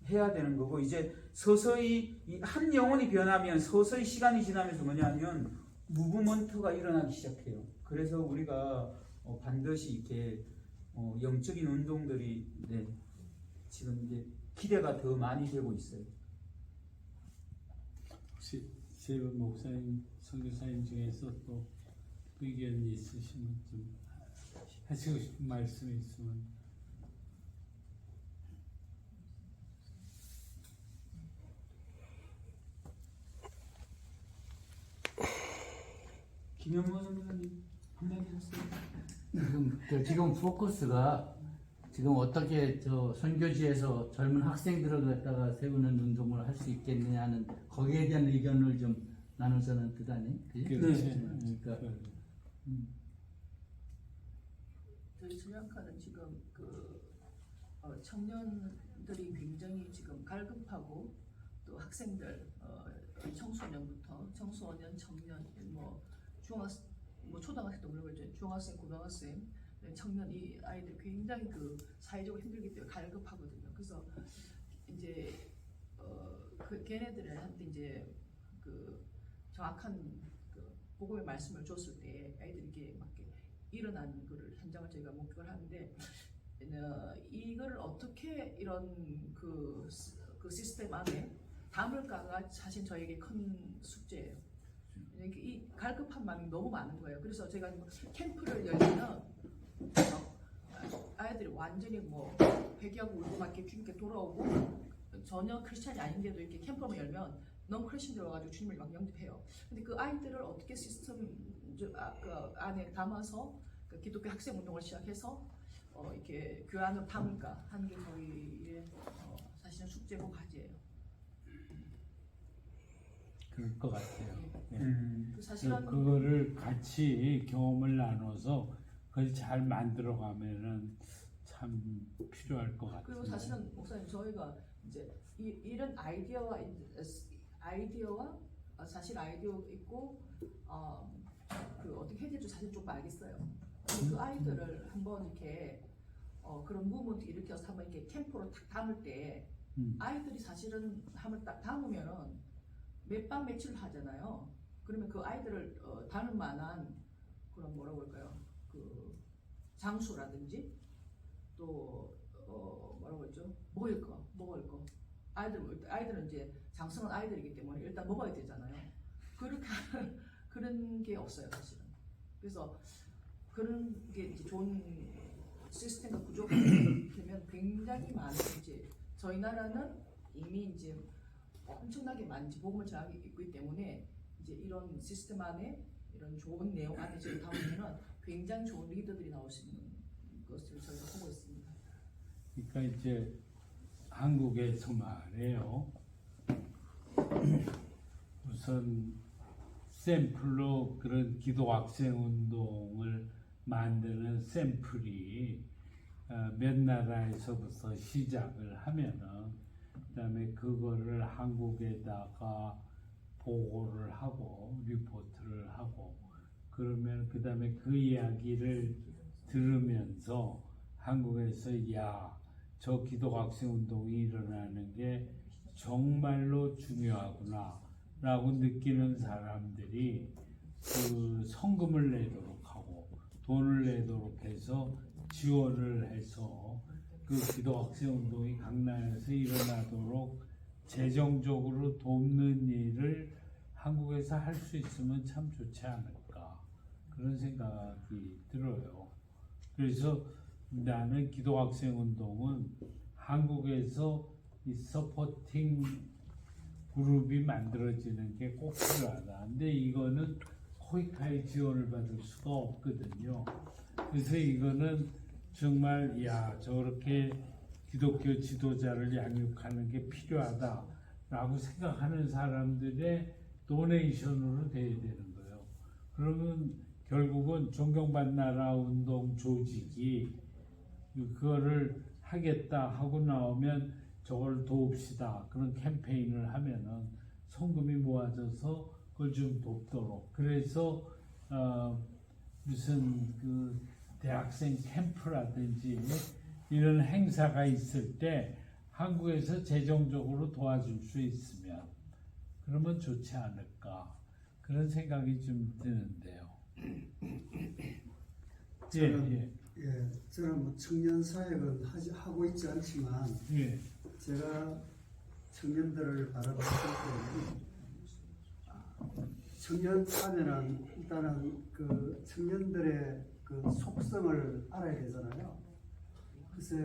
해야 되는 거고 이제 서서히 한 영혼이 변하면 서서히 시간이 지나면서 뭐냐면 무브먼트가 일어나기 시작해요. 그래서 우리가 반드시 이렇게 영적인 운동들이 지금 이제 기대가 더 많이 되고 있어요. 혹시 세 분 목사님, 선교사님 중에서 또 의견이 있으시면 좀 하시고 싶은 말씀이 있으면. 김영모 선교사님 한마디 하세요. 지금 포커스가 지금 어떻게 저 선교지에서 젊은 학생들을 갖다가 세우는 운동을 할 수 있겠느냐는 거기에 대한 의견을 좀 나눠서는 뜨다니. 그러니까 저희 스리랑카는 지금 청년들이 굉장히 지금 갈급하고 또 학생들 청소년부터 청소년, 청년, 초등학생도 물론이죠. 중학생, 고등학생, 청년 이 아이들 굉장히 사회적으로 힘들기 때문에 갈급하거든요. 그래서 이제 걔네들한테 이제 정확한 복음의 말씀을 줬을 때 아이들이 이렇게 막 일어난 그 현장을 저희가 목격을 하는데 이걸 어떻게 이런 그 시스템 안에 담을까가 사실 저에게 큰 숙제예요. 이 갈급한 마음이 너무 많은 거예요. 그래서 제가 캠프를 열면은 아이들이 완전히 뭐 회개하고 울고 막 이렇게 주님께 돌아오고 전혀 크리스찬이 아닌데도 이렇게 캠프만 열면 넌 크리스찬 들어가지고 주님을 막 영접해요. 근데 그 아이들을 어떻게 시스템 그 안에 담아서 그 기독교 학생 운동을 시작해서 이렇게 교회 안으로 담을까 하는 게 저희의 사실은 숙제고 과제예요. 그럴 것 같아요. 예. 그 사실은 그거를 같이 경험을 나눠서 그걸 잘 만들어가면은 참 필요할 것 같아요. 그리고 사실은 목사님 저희가 이제 이런 아이디어와 사실 아이디어 있고 그 어떻게 해야 될지 사실 좀 알겠어요. 그 아이들을 한번 이렇게 그런 무브먼트 일으켜서 한번 이렇게 캠프로 딱 담을 때 아이들이 사실은 한번 딱 담으면은 몇 밤 며칠 하잖아요. 그러면 그 아이들을 담을 만한 그런 뭐라고 할까요? 그 장소라든지 또 뭐라고 했죠? 먹을 거. 아이들은 이제 장성한 아이들이기 때문에 일단 먹어야 되잖아요. 그렇게 그런 게 없어요, 사실은. 그래서 그런 게 이제 좋은 시스템과 구조가 되면 굉장히 많은 이제 저희 나라는 이미 이제 엄청나게 많이 복음을 전하고 있기 때문에 이제 이런 시스템 안에 이런 좋은 내용 안에 저희 담으면은 굉장히 좋은 리더들이 나올 수 있는 것을 저희가 보고 있습니다. 그러니까 이제 한국에서 말해요. 우선 샘플로 그런 기도 학생 운동을 만드는 샘플이 몇 나라에서부터 시작을 하면은 그다음에 그거를 한국에다가 보고를 하고 리포트를 하고 그러면 그다음에 그 이야기를 들으면서 한국에서 저 기독학생 운동이 일어나는 게 정말로 중요하구나 라고 느끼는 사람들이 그 성금을 내도록 하고 돈을 내도록 해서 지원을 해서 그 기독학생 운동이 각 나라에서 일어나도록 재정적으로 돕는 일을 한국에서 할 수 있으면 참 좋지 않을까 그런 생각이 들어요. 그래서 나는 기독학생 운동은 한국에서 이 서포팅 그룹이 만들어지는 게 꼭 필요하다. 근데 이거는 코이카의 지원을 받을 수가 없거든요. 그래서 이거는 정말 저렇게 기독교 지도자를 양육하는 게 필요하다라고 생각하는 사람들의 도네이션으로 돼야 되는 거예요. 그러면 결국은 존경받는 나라 운동 조직이 그거를 하겠다 하고 나오면 저걸 도웁시다 그런 캠페인을 하면은 성금이 모아져서 그걸 좀 돕도록 그래서 무슨 그 대학생 캠프라든지 이런 행사가 있을 때 한국에서 재정적으로 도와줄 수 있으면 그러면 좋지 않을까 그런 생각이 좀 드는데요. 저는 뭐 청년 사역을 하고 있지 않지만 제가 청년들을 바라봤을 때 청년 하면은 일단은 그 청년들의 그 속성을 알아야 되잖아요. 그래서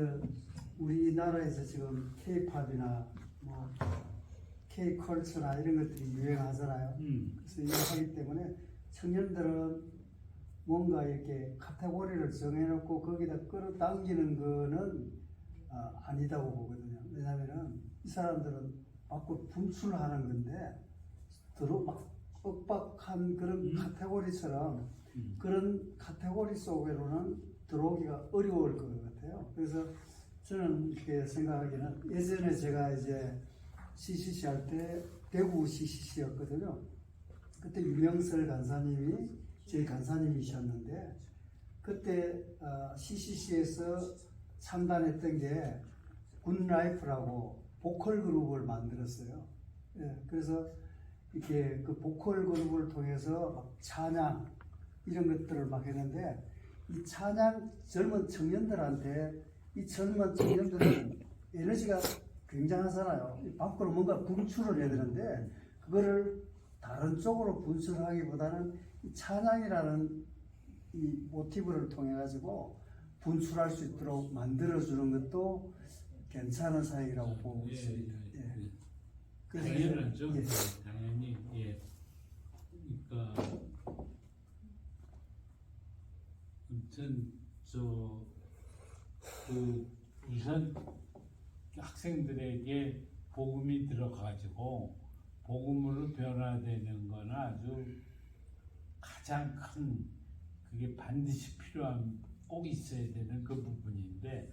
우리나라에서 지금 K-팝이나 뭐 K-컬처나 이런 것들이 유행하잖아요. 그래서 이거 하기 때문에 청년들은 뭔가 이렇게 카테고리를 정해놓고 거기다 끌어당기는 거는 아니다고 보거든요. 왜냐하면은 이 사람들은 자꾸 분출하는 건데 막 빡빡한 그런 카테고리처럼 그런 카테고리 속으로는 들어오기가 어려울 것 같아요. 그래서 저는 이렇게 생각하기는 예전에 제가 이제 CCC 할 때 대구 CCC였거든요. 그때 유명설 간사님이 저희 간사님이셨는데 그때 CCC에서 창단했던 게 굿라이프라고 보컬 그룹을 만들었어요. 그래서 이렇게 그 보컬 그룹을 통해서 막 찬양 이런 것들을 막 했는데 이 찬양 젊은 청년들한테 이 젊은 청년들은 에너지가 굉장하잖아요. 이 밖으로 뭔가 분출을 해야 되는데 그거를 다른 쪽으로 분출하기보다는 이 찬양이라는 이 모티브를 통해 가지고 분출할 수 있도록 만들어주는 것도 괜찮은 사역이라고 보고 있습니다. 예. 그래서 이제- 당연하죠. 예. 당연히 예. 그러니까 아무튼 그 우선 학생들에게 복음이 들어가지고 복음으로 변화되는 건 아주 가장 큰 그게 반드시 필요한 꼭 있어야 되는 그 부분인데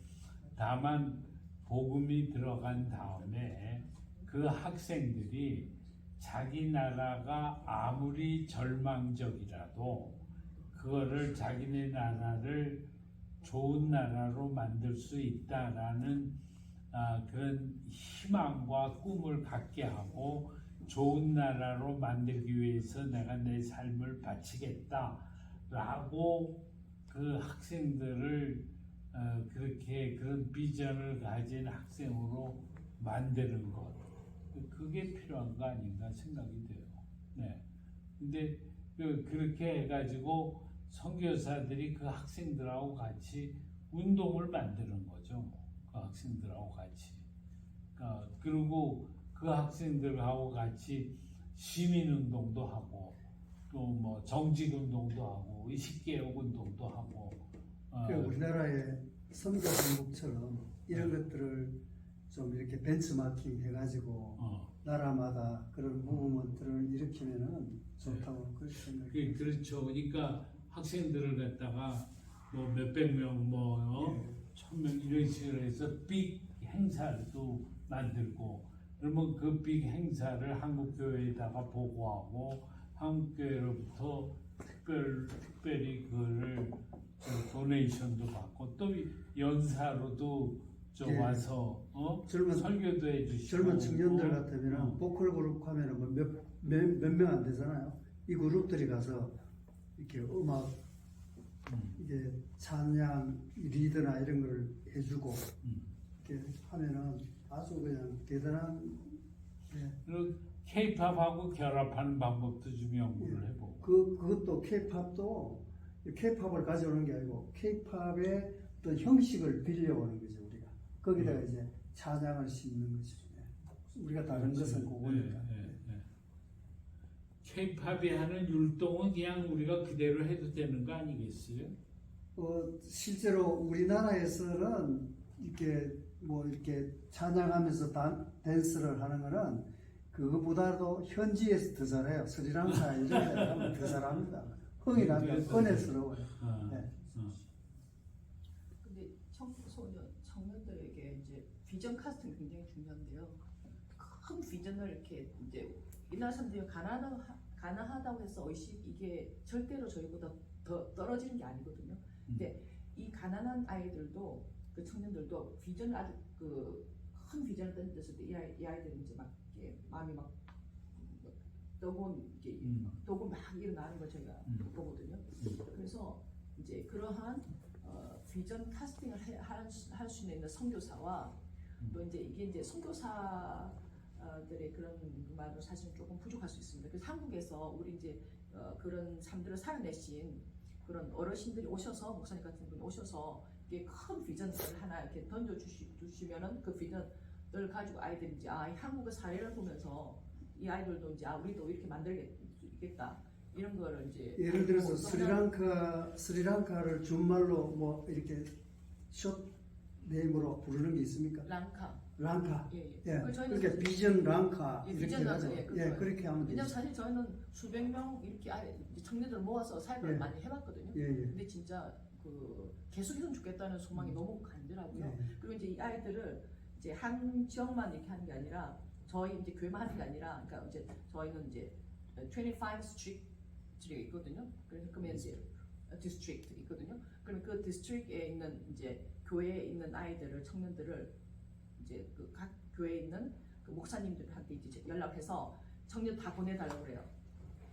다만 복음이 들어간 다음에 그 학생들이 자기 나라가 아무리 절망적이라도 그거를 자기네 나라를 좋은 나라로 만들 수 있다라는 그런 희망과 꿈을 갖게 하고 좋은 나라로 만들기 위해서 내가 내 삶을 바치겠다라고 그 학생들을 그렇게 그런 비전을 가진 학생으로 만드는 것 그게 필요한 거 아닌가 생각이 돼요. 네. 근데 그렇게 해가지고 선교사들이 그 학생들하고 같이 운동을 만드는 거죠. 그 학생들하고 같이. 그리고 그 학생들하고 같이 시민운동도 하고 또 뭐 정직운동도 하고 의식개혁 운동도 하고 우리나라의 선교 한국처럼 이런 것들을 좀 이렇게 벤치마킹 해가지고 나라마다 그런 무브먼트를 일으키면은 좋다고 그렇게 생각해요. 그렇죠. 그러니까 학생들을 갖다가 뭐 몇백 명, 뭐 1000명 이런 식으로 해서 빅 행사도 만들고 그러면 그 빅 행사를 한국 교회에다가 보고하고 한국 교회로부터 특별히 그거를 도네이션도 받고 또 연사로도 좀 예. 와서 젊은 설교도 해주시고 젊은 청년들 같으면 보컬 그룹 하면은 뭐 몇 명 안 되잖아요. 이 그룹들이 가서 이렇게 음악 이게 찬양 리더나 이런 걸 해주고 이렇게 하면은 아주 그냥 대단한 그리고 K-팝하고 결합하는 방법도 좀 연구를 해보고 그것도 K-팝도 K-팝을 가져오는 게 아니고 K-팝의 어떤 형식을 빌려오는 거죠 우리가 거기다가 이제 찬양을 심는 거죠. 우리가 다른 것은 그거니까. K-팝이 하는 율동은 그냥 우리가 그대로 해도 되는 거 아니겠어요? 실제로 우리나라에서는 이렇게 뭐 이렇게 찬양하면서 댄스를 하는 거는 그거보다도 현지에서 더 잘해요. 스리랑카 이런 데 가면 더 잘합니다. 흥이 나면 은혜스러워요. 네. 근데 청년들에게 이제 비전 카스팅이 굉장히 중요한데요. 큰 비전을 이렇게 이제 우리나라 사람들이 가난하다고 해서 이게 절대로 저희보다 더 떨어지는 게 아니거든요. 근데 이 가난한 아이들도 그 청년들도 비전을 아주 큰 비전을 던졌을 때 이 아이들은 이제 막 이렇게 마음이 막 떠고 막 일어나는 걸 저희가 보거든요. 그래서 이제 그러한 비전 카스팅을 할 수 있는 선교사와 또 이제 이게 이제 선교사들의 그런 말로 사실은 조금 부족할 수 있습니다. 그래서 한국에서 우리 이제 그런 삶들을 살아내신 그런 어르신들이 오셔서 목사님 같은 분이 오셔서 이게 큰 비전을 하나 이렇게 던져주시면은 그 비전을 가지고 아이들이 이제 이 한국의 사회를 보면서 이 아이들도 이제 우리도 이렇게 만들겠다 이런 거를 이제 예를 들어서 스리랑카를 준말로 뭐 이렇게 숏 네임으로 부르는 게 있습니까? 랑카. 예. 그러니까 비전 랑카 이렇게 비전 랑카, 해가지고 그렇죠. 그렇게 하면 왜냐면 되죠. 사실 저희는 수백 명 이렇게 청년들 모아서 사역을 많이 해봤거든요. 근데 진짜 계속했으면 좋겠다는 소망이 너무 간절하고요. 그리고 이제 이 아이들을 이제 한 지역만 이렇게 하는 게 아니라 저희 이제 교회만 하는 게 아니라, 그러니까 이제 저희는 이제 25 스트리트가 있거든요. 그러면 이제 디스트릭트 있거든요. 그러면 그 디스트릭트에 있는 이제 교회에 있는 아이들을 청년들을 이제 그 각 교회에 있는 그 목사님들한테 이제 연락해서 청년 다 보내달라고 그래요.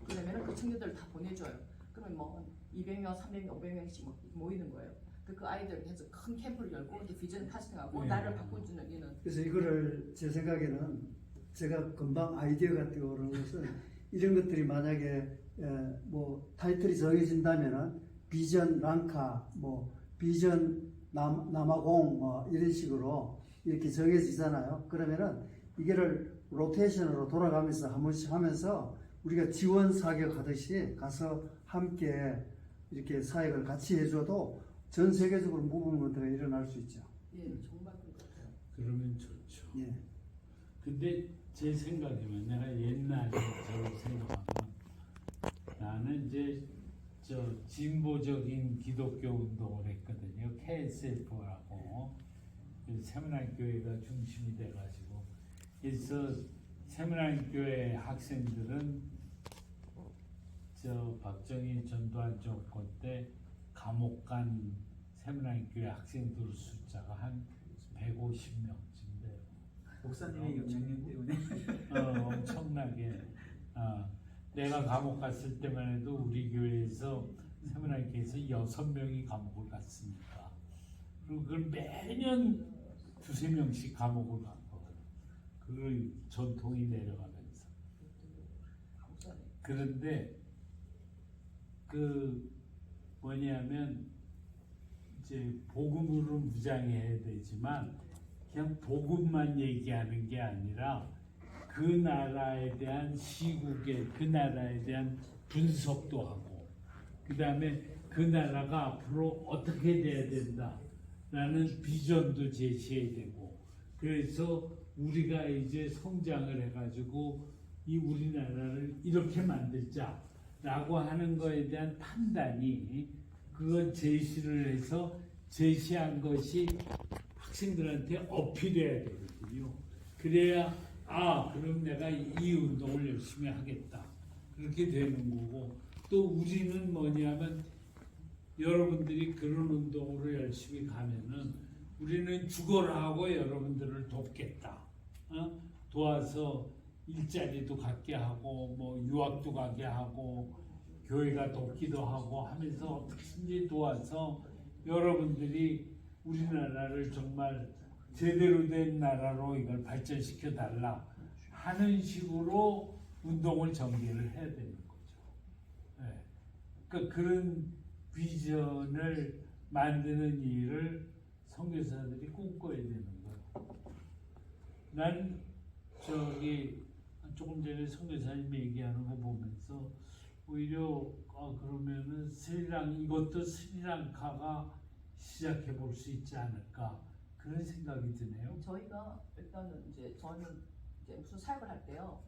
그러면은 그 청년들을 다 보내줘요. 그러면 뭐 200명, 300명, 500명씩 모이는 거예요. 그 아이들 해서 큰 캠프를 열고 이제 비전 카스팅하고 네. 나를 바꿔주는 이는 그래서 이거를 제 생각에는 제가 금방 아이디어가 떠오르는 것은 이런 것들이 만약에 뭐 타이틀이 정해진다면은 비전 랑카, 뭐 비전 남아공 뭐 이런 식으로 이렇게 정해지잖아요. 그러면은 이거를 로테이션으로 돌아가면서 한 번씩 하면서 우리가 지원 사격하듯이 가서 함께 이렇게 사역을 같이 해줘도 전 세계적으로 무브먼트가 일어날 수 있죠. 예, 정말 그런 것 같아요. 그러면 좋죠. 예. 근데 제 생각이면 내가 옛날에 저를 생각하면 나는 이제 저 진보적인 기독교 운동을 했거든요. KSF라고 세문안 교회가 중심이 돼가지고 그래서 세문안 교회 학생들은 저 박정희 전두환 정권 때 감옥 간 세문안 교회 학생들 숫자가 한 150명쯤 돼요. 목사님의 요청력 때문에 엄청나게. 내가 감옥 갔을 때만 해도 우리 교회에서 세문안 교회에서 6명이 감옥을 갔으니까. 그리고 그걸 매년 2-3명씩 감옥을 갔거든. 그걸 전통이 내려가면서. 그런데 그 뭐냐면 이제 복음으로 무장해야 되지만 그냥 복음만 얘기하는 게 아니라 그 나라에 대한 시국에 그 나라에 대한 분석도 하고 그 다음에 그 나라가 앞으로 어떻게 돼야 된다라는 비전도 제시해야 되고 그래서 우리가 이제 성장을 해가지고 이 우리나라를 이렇게 만들자라고 하는 거에 대한 판단이 그걸 제시를 해서 제시한 것이 학생들한테 어필해야 되거든요. 그래야 그럼 내가 이 운동을 열심히 하겠다. 그렇게 되는 거고 또 우리는 뭐냐면 여러분들이 그런 운동으로 열심히 가면은 우리는 죽어라 하고 여러분들을 돕겠다. 도와서 일자리도 갖게 하고 뭐 유학도 가게 하고 교회가 돕기도 하고 하면서 어떻게든지 도와서 여러분들이 우리나라를 정말 제대로 된 나라로 이걸 발전시켜 달라 하는 식으로 운동을 전개를 해야 되는 거죠. 네. 그러니까 그런 비전을 만드는 일을 선교사들이 꿈꿔야 되는 거예요. 난 저기 조금 전에 선교사님 얘기하는 거 보면서 오히려 그러면은 이것도 스리랑카가 시작해 볼 수 있지 않을까 그런 생각이 드네요. 저희가 일단은 이제 저는 이제 무슨 사역을 할 때요.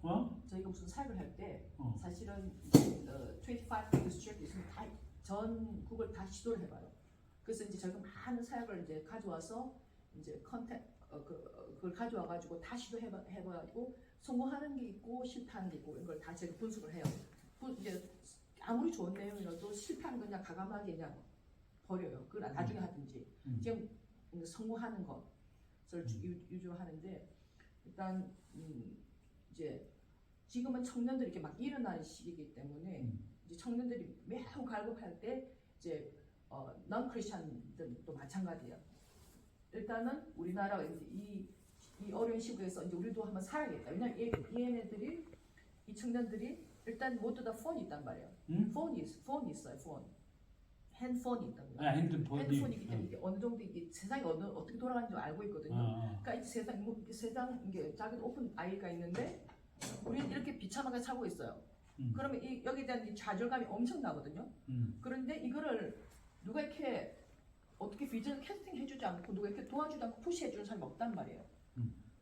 저희가 무슨 사역을 할 때 사실은 25 district 있으면 다 전국을 다 시도를 해봐요. 그래서 이제 저희가 많은 사역을 이제 가져와서 이제 그걸 가져와 가지고 다 시도해봐가지고 성공하는 게 있고 실패하는 게 있고 이걸 다 제가 분석을 해요. 이제 아무리 좋은 내용이라도 실패하는 건 그냥 과감하게 그냥 버려요. 그걸 나중에 하든지. 지금 성공하는 것을 유주하는데 일단 이제 지금은 청년들이 이렇게 막 일어나는 시기이기 때문에 이제 청년들이 매우 갈급할 때 이제 non 크리스천들도 마찬가지예요. 일단은 우리나라가 이제 이 어려운 시국에서 이제 우리도 한번 살아야겠다. 왜냐면 얘네들이 이 청년들이 일단 모두 다 폰이 있단 말이에요. 폰이 있어요. 폰. 핸드폰이 있다고요. 핸드폰이기 때문에 이게 어느 정도 이게 세상이 어떻게 돌아가는지 알고 있거든요. 그러니까 이 세상 이게 자기도 오픈 아이가 있는데 우리는 이렇게 비참하게 살고 있어요. 그러면 여기에 대한 이 좌절감이 엄청나거든요. 그런데 이거를 누가 이렇게 어떻게 비전 캐스팅 해주지 않고 누가 이렇게 도와주지 않고 푸시해주는 사람이 없단 말이에요.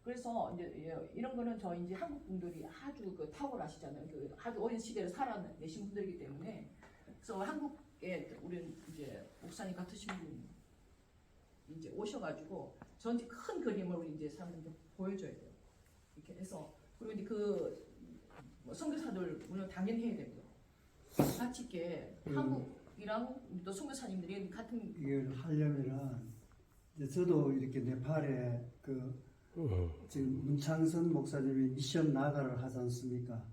그래서 이제 이런 거는 저희 이제 한국 분들이 아주 탁월하시잖아요. 아주 어린 시대를 살아내신 분들이기 때문에 그래서 한국에 우리 이제 목사님 같으신 분 이제 오셔가지고 전체 큰 그림을 우리 이제 사람들한테 보여줘야 돼요. 이렇게 해서 그리고 이제 선교사들 물론 당연히 해야 되고요. 같이 있게 한국이랑 또 선교사님들이 같은 이걸 하려면은 이제 저도 이렇게 네팔에 지금 문창선 목사님이 미션 나가를 하지 않습니까?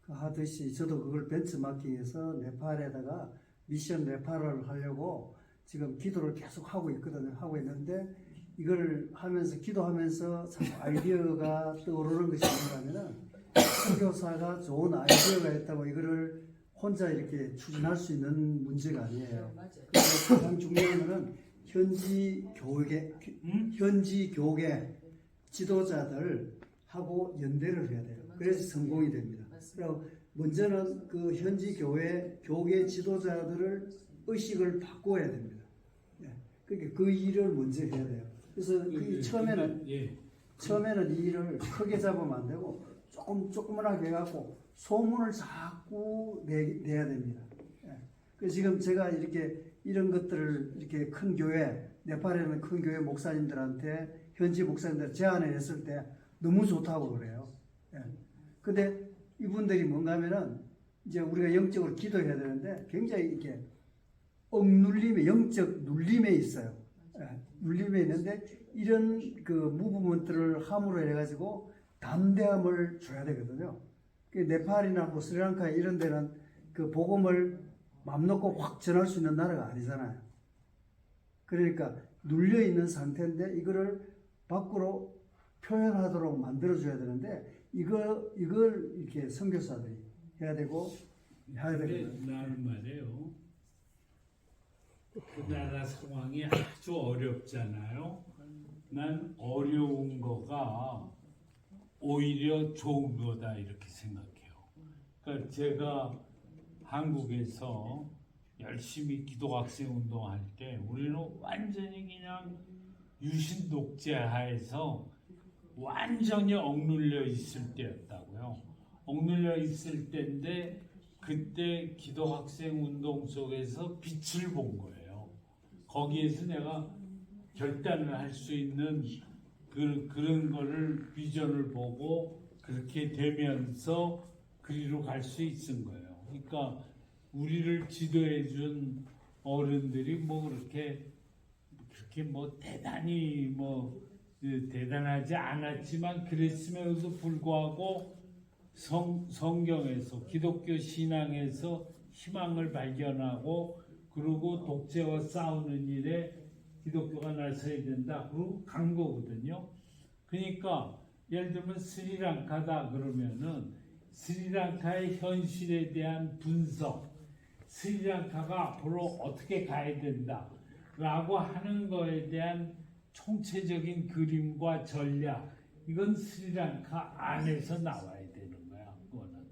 하듯이 저도 그걸 벤치마킹해서 네팔에다가 미션 네팔을 하려고 지금 기도를 계속 하고 있거든요. 하고 있는데 이걸 하면서 기도하면서 참 아이디어가 떠오르는 것이 뭐냐면은 선교사가 좋은 아이디어가 있다고 이거를 혼자 이렇게 추진할 수 있는 문제가 아니에요. 맞아요. 그래서 가장 중요한 것은 현지 교계 지도자들하고 연대를 해야 돼요. 그래서 성공이 됩니다. 그리고 먼저는 그 현지 교계 지도자들을 의식을 바꿔야 됩니다. 예. 그러니까 그 일을 먼저 해야 돼요. 그래서 그 처음에는 이 일을 크게 잡으면 안 되고 조그만하게 해갖고 소문을 자꾸 내야 됩니다. 예. 그래서 지금 제가 이렇게 이런 것들을 이렇게 큰 교회, 네팔에는 큰 교회 목사님들한테 현지 목사님들 제안을 했을 때 너무 좋다고 그래요. 예. 근데 이분들이 뭔가 하면은 이제 우리가 영적으로 기도해야 되는데 굉장히 이렇게 영적 눌림에 있어요. 예. 눌림에 있는데 이런 그 무브먼트를 함으로 해가지고 담대함을 줘야 되거든요. 그 네팔이나 뭐 스리랑카 이런 데는 그 복음을 맘 놓고 확 전할 수 있는 나라가 아니잖아요. 그러니까 눌려 있는 상태인데 이거를 밖으로 표현하도록 만들어줘야 되는데 이걸 이렇게 선교사들이 해야 되고 해야 근데 되거든요. 나는 말이에요. 그 나라 상황이 아주 어렵잖아요. 난 어려운 거가 오히려 좋은 거다 이렇게 생각해요. 그러니까 제가 한국에서 열심히 기독학생 운동할 때 우리는 완전히 그냥 유신 독재 하에서 완전히 억눌려 있을 때였다고요. 억눌려 있을 때인데 그때 기독학생 운동 속에서 빛을 본 거예요. 거기에서 내가 결단을 할 수 있는 그런 거를 비전을 보고 그렇게 되면서 그리로 갈 수 있은 거예요. 그러니까 우리를 지도해 준 어른들이 뭐 그렇게 뭐 대단히 뭐 대단하지 않았지만 그랬음에도 불구하고 성경에서 기독교 신앙에서 희망을 발견하고 그리고 독재와 싸우는 일에 기독교가 나서야 된다. 그리고 간 거거든요. 그러니까 예를 들면 스리랑카다 그러면은 스리랑카의 현실에 대한 분석, 스리랑카가 앞으로 어떻게 가야 된다라고 하는 거에 대한 총체적인 그림과 전략, 이건 스리랑카 안에서 나와야 되는 거야. 그거는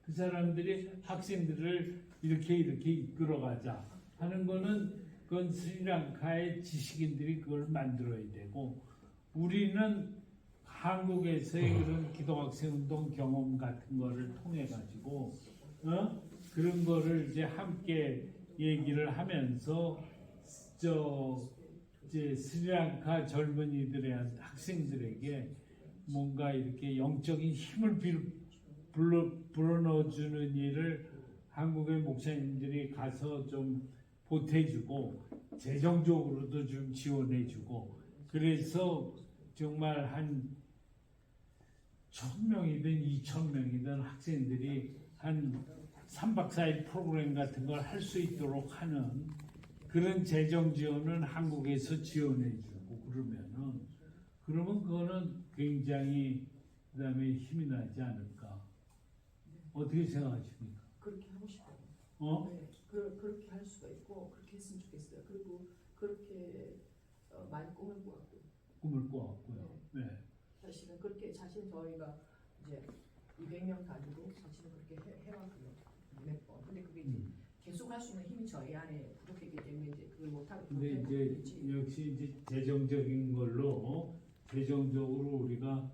그 사람들이 학생들을 이렇게 이끌어가자 하는 거는 그건 스리랑카의 지식인들이 그걸 만들어야 되고 우리는 한국에서의 그런 기독학생 운동 경험 같은 거를 통해 가지고 그런 거를 이제 함께 얘기를 하면서 이제 스리랑카 젊은이들의 학생들에게 뭔가 이렇게 영적인 힘을 불어넣어주는 일을 한국의 목사님들이 가서 좀 보태주고 재정적으로도 좀 지원해주고 그래서 정말 한 1,000명이든 2,000명이든 학생들이 한 3박 4일 프로그램 같은 걸 할 수 있도록 하는 그런 재정 지원은 한국에서 지원해주고 그러면 그거는 굉장히 그다음에 힘이 나지 않을까. 어떻게 생각하십니까? 그렇게 하고 싶어요. 어? 네, 그렇게 할 수가 있고 그렇게 했으면 좋겠어요. 그리고 그렇게 많이 꿈을 꾸었고 꿈을 꾸었고요. 네. 사실은 그렇게 저희가 이제 200명 단위로 사실은 그렇게 해왔고요. 몇 번. 근데 그게 이제 계속 할 수 있는 힘이 저희 안에 부족했기 때문에 이제 그걸 못하고 근데 이제 역시 이제 재정적으로 우리가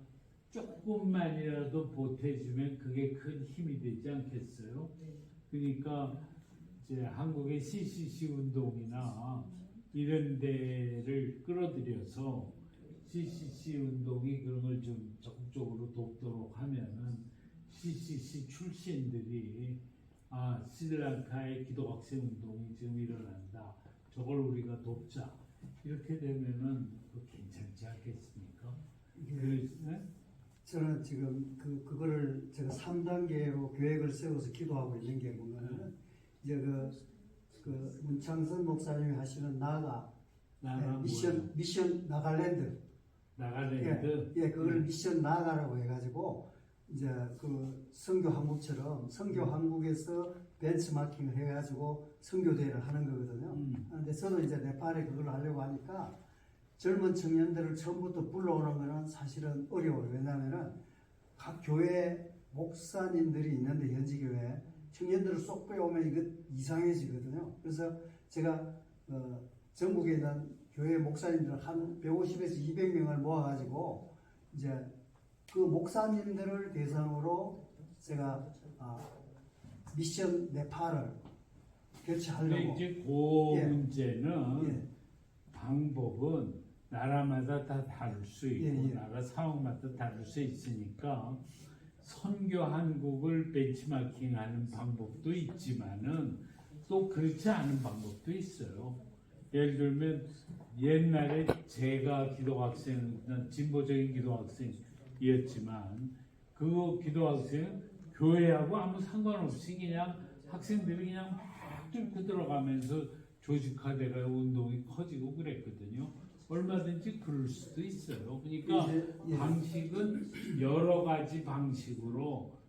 조금만이라도 보태주면 그게 큰 힘이 되지 않겠어요? 그러니까 이제 한국의 CCC 운동이나 이런 데를 끌어들여서 CCC 운동이 그런 걸 좀 적극적으로 돕도록 하면은 CCC 출신들이 스리랑카의 기독학생 운동이 지금 일어난다. 저걸 우리가 돕자. 이렇게 되면은 괜찮지 않겠습니까? 네? 저는 지금 그거를 제가 3단계로 계획을 세워서 기도하고 있는 게 뭐냐면 이제 그 문창선 목사님이 하시는 나가 미션 나갈랜드 그걸 미션 나가라고 해가지고 이제 그 선교 항국처럼 선교 항국에서 벤치마킹을 해가지고 선교 대회를 하는 거거든요. 그런데 저는 이제 네팔에 그걸 하려고 하니까 젊은 청년들을 처음부터 불러오는 거는 사실은 어려워요. 왜냐하면은 각 교회 목사님들이 있는데 현지 교회 청년들을 쏙 빼오면 이거 이상해지거든요. 그래서 제가 전국에 있는 교회 목사님들 한 150에서 200명을 모아가지고 이제 그 목사님들을 대상으로 제가 미션 네팔을 개최하려고. 이제 그 문제는 방법은 나라마다 다 다를 수 있고 나라 상황마다 다를 수 있으니까 선교 한국을 벤치마킹하는 방법도 있지만은 또 그렇지 않은 방법도 있어요. 예를 들면 옛날에 제가 기도학생, 진보적인 기도학생이었지만 그 기도학생은 교회하고 아무 상관없이 그냥 학생들이 그냥 막 뚫고 들어가면서 조직화돼가 운동이 커지고 그랬거든요. 얼마든지 그럴 수도 있어요. 그러니까 방식은 여러 가지 방식으로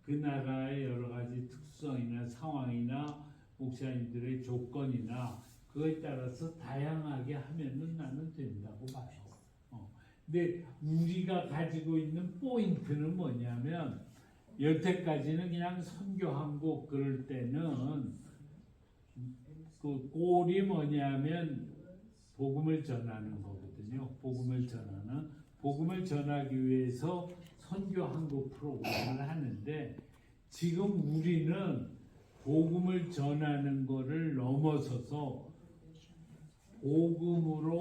그 나라의 여러 가지 특성이나 상황이나 목사님들의 조건이나 그거에 따라서 다양하게 하면은 나는 된다고 봐요. 근데 우리가 가지고 있는 포인트는 뭐냐면 여태까지는 그냥 선교한국 그럴 때는 그 꼴이 뭐냐면 복음을 전하는 거거든요. 복음을 전하기 위해서 선교한국 프로그램을 하는데 지금 우리는 복음을 전하는 거를 넘어서서 복음으로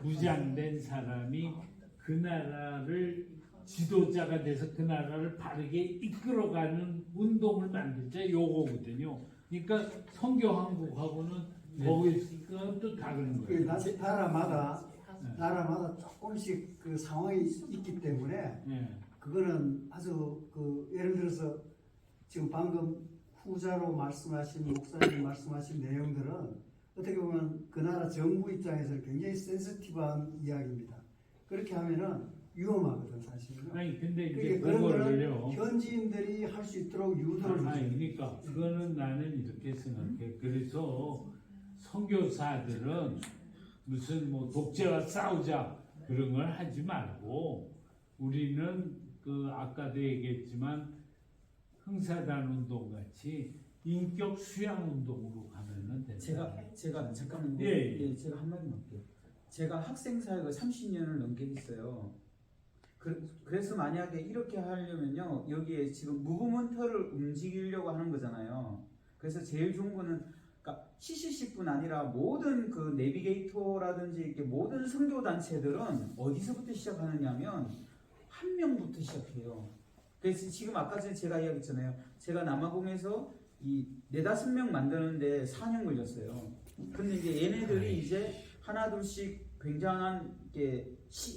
무장된 사람이 그 나라를 지도자가 돼서 그 나라를 바르게 이끌어가는 운동을 만들자 요거거든요. 그러니까 선교한국하고는 거기서 또 다른 거예요. 나라마다 조금씩 그 상황이 있기 때문에 그거는 아주 예를 들어서 지금 방금 후자로 말씀하신 목사님 말씀하신 내용들은 어떻게 보면 그 나라 정부 입장에서 굉장히 센시티브한 이야기입니다. 그렇게 하면은 위험하거든 사실은. 아니 근데 이제 그런 그거를요. 거는 현지인들이 할 수 있도록 유도를 그러니까 그거는 나는 이렇게 생각해. 그래서 선교사들은 무슨 뭐 독재와 싸우자 그런 걸 하지 말고 우리는 그 아까도 얘기했지만 흥사단 운동 같이 인격 수양 운동으로 가면은 된다. 제가 잠깐만요. 제가 한마디만 할게요. 제가 학생 사역을 30년을 넘게 했어요. 그래서 만약에 이렇게 하려면요, 여기에 지금 무브먼트를 움직이려고 하는 거잖아요. 그래서 제일 좋은 거는 그러니까 CCC뿐 아니라 모든 그 내비게이터라든지 이렇게 모든 선교 단체들은 어디서부터 시작하느냐면 한 명부터 시작해요. 그래서 지금 아까 전에 제가 이야기했잖아요. 제가 남아공에서 이 4-5명 만드는데 4년 걸렸어요. 근데 이제 얘네들이 이제 하나둘씩 굉장한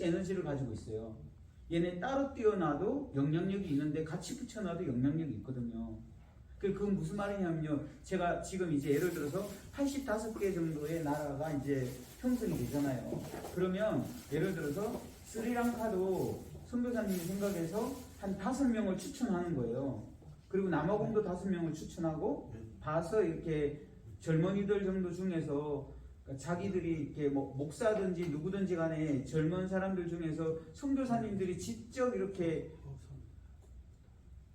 에너지를 가지고 있어요. 얘네 따로 띄어놔도 영향력이 있는데 같이 붙여놔도 영향력이 있거든요. 그건 무슨 말이냐면요. 제가 지금 이제 예를 들어서 85개 정도의 나라가 이제 형성이 되잖아요. 그러면 예를 들어서 스리랑카도 선교사님이 생각해서 한 5명을 추천하는 거예요. 그리고 남아공도 5명을 추천하고 봐서 이렇게 젊은이들 정도 중에서 자기들이 이렇게 뭐 목사든지 누구든지 간에 젊은 사람들 중에서 선교사님들이 직접 이렇게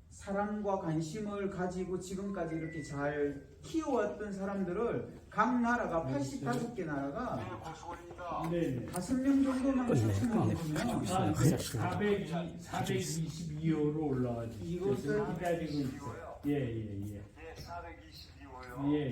사랑과 관심을 가지고 지금까지 이렇게 잘 키워왔던 사람들을 각 나라가 85개 나라가 5명 정도만 추천해주면 422호로 올라가죠. 이것을 기다리고 있어요. 예. 422호요. 예.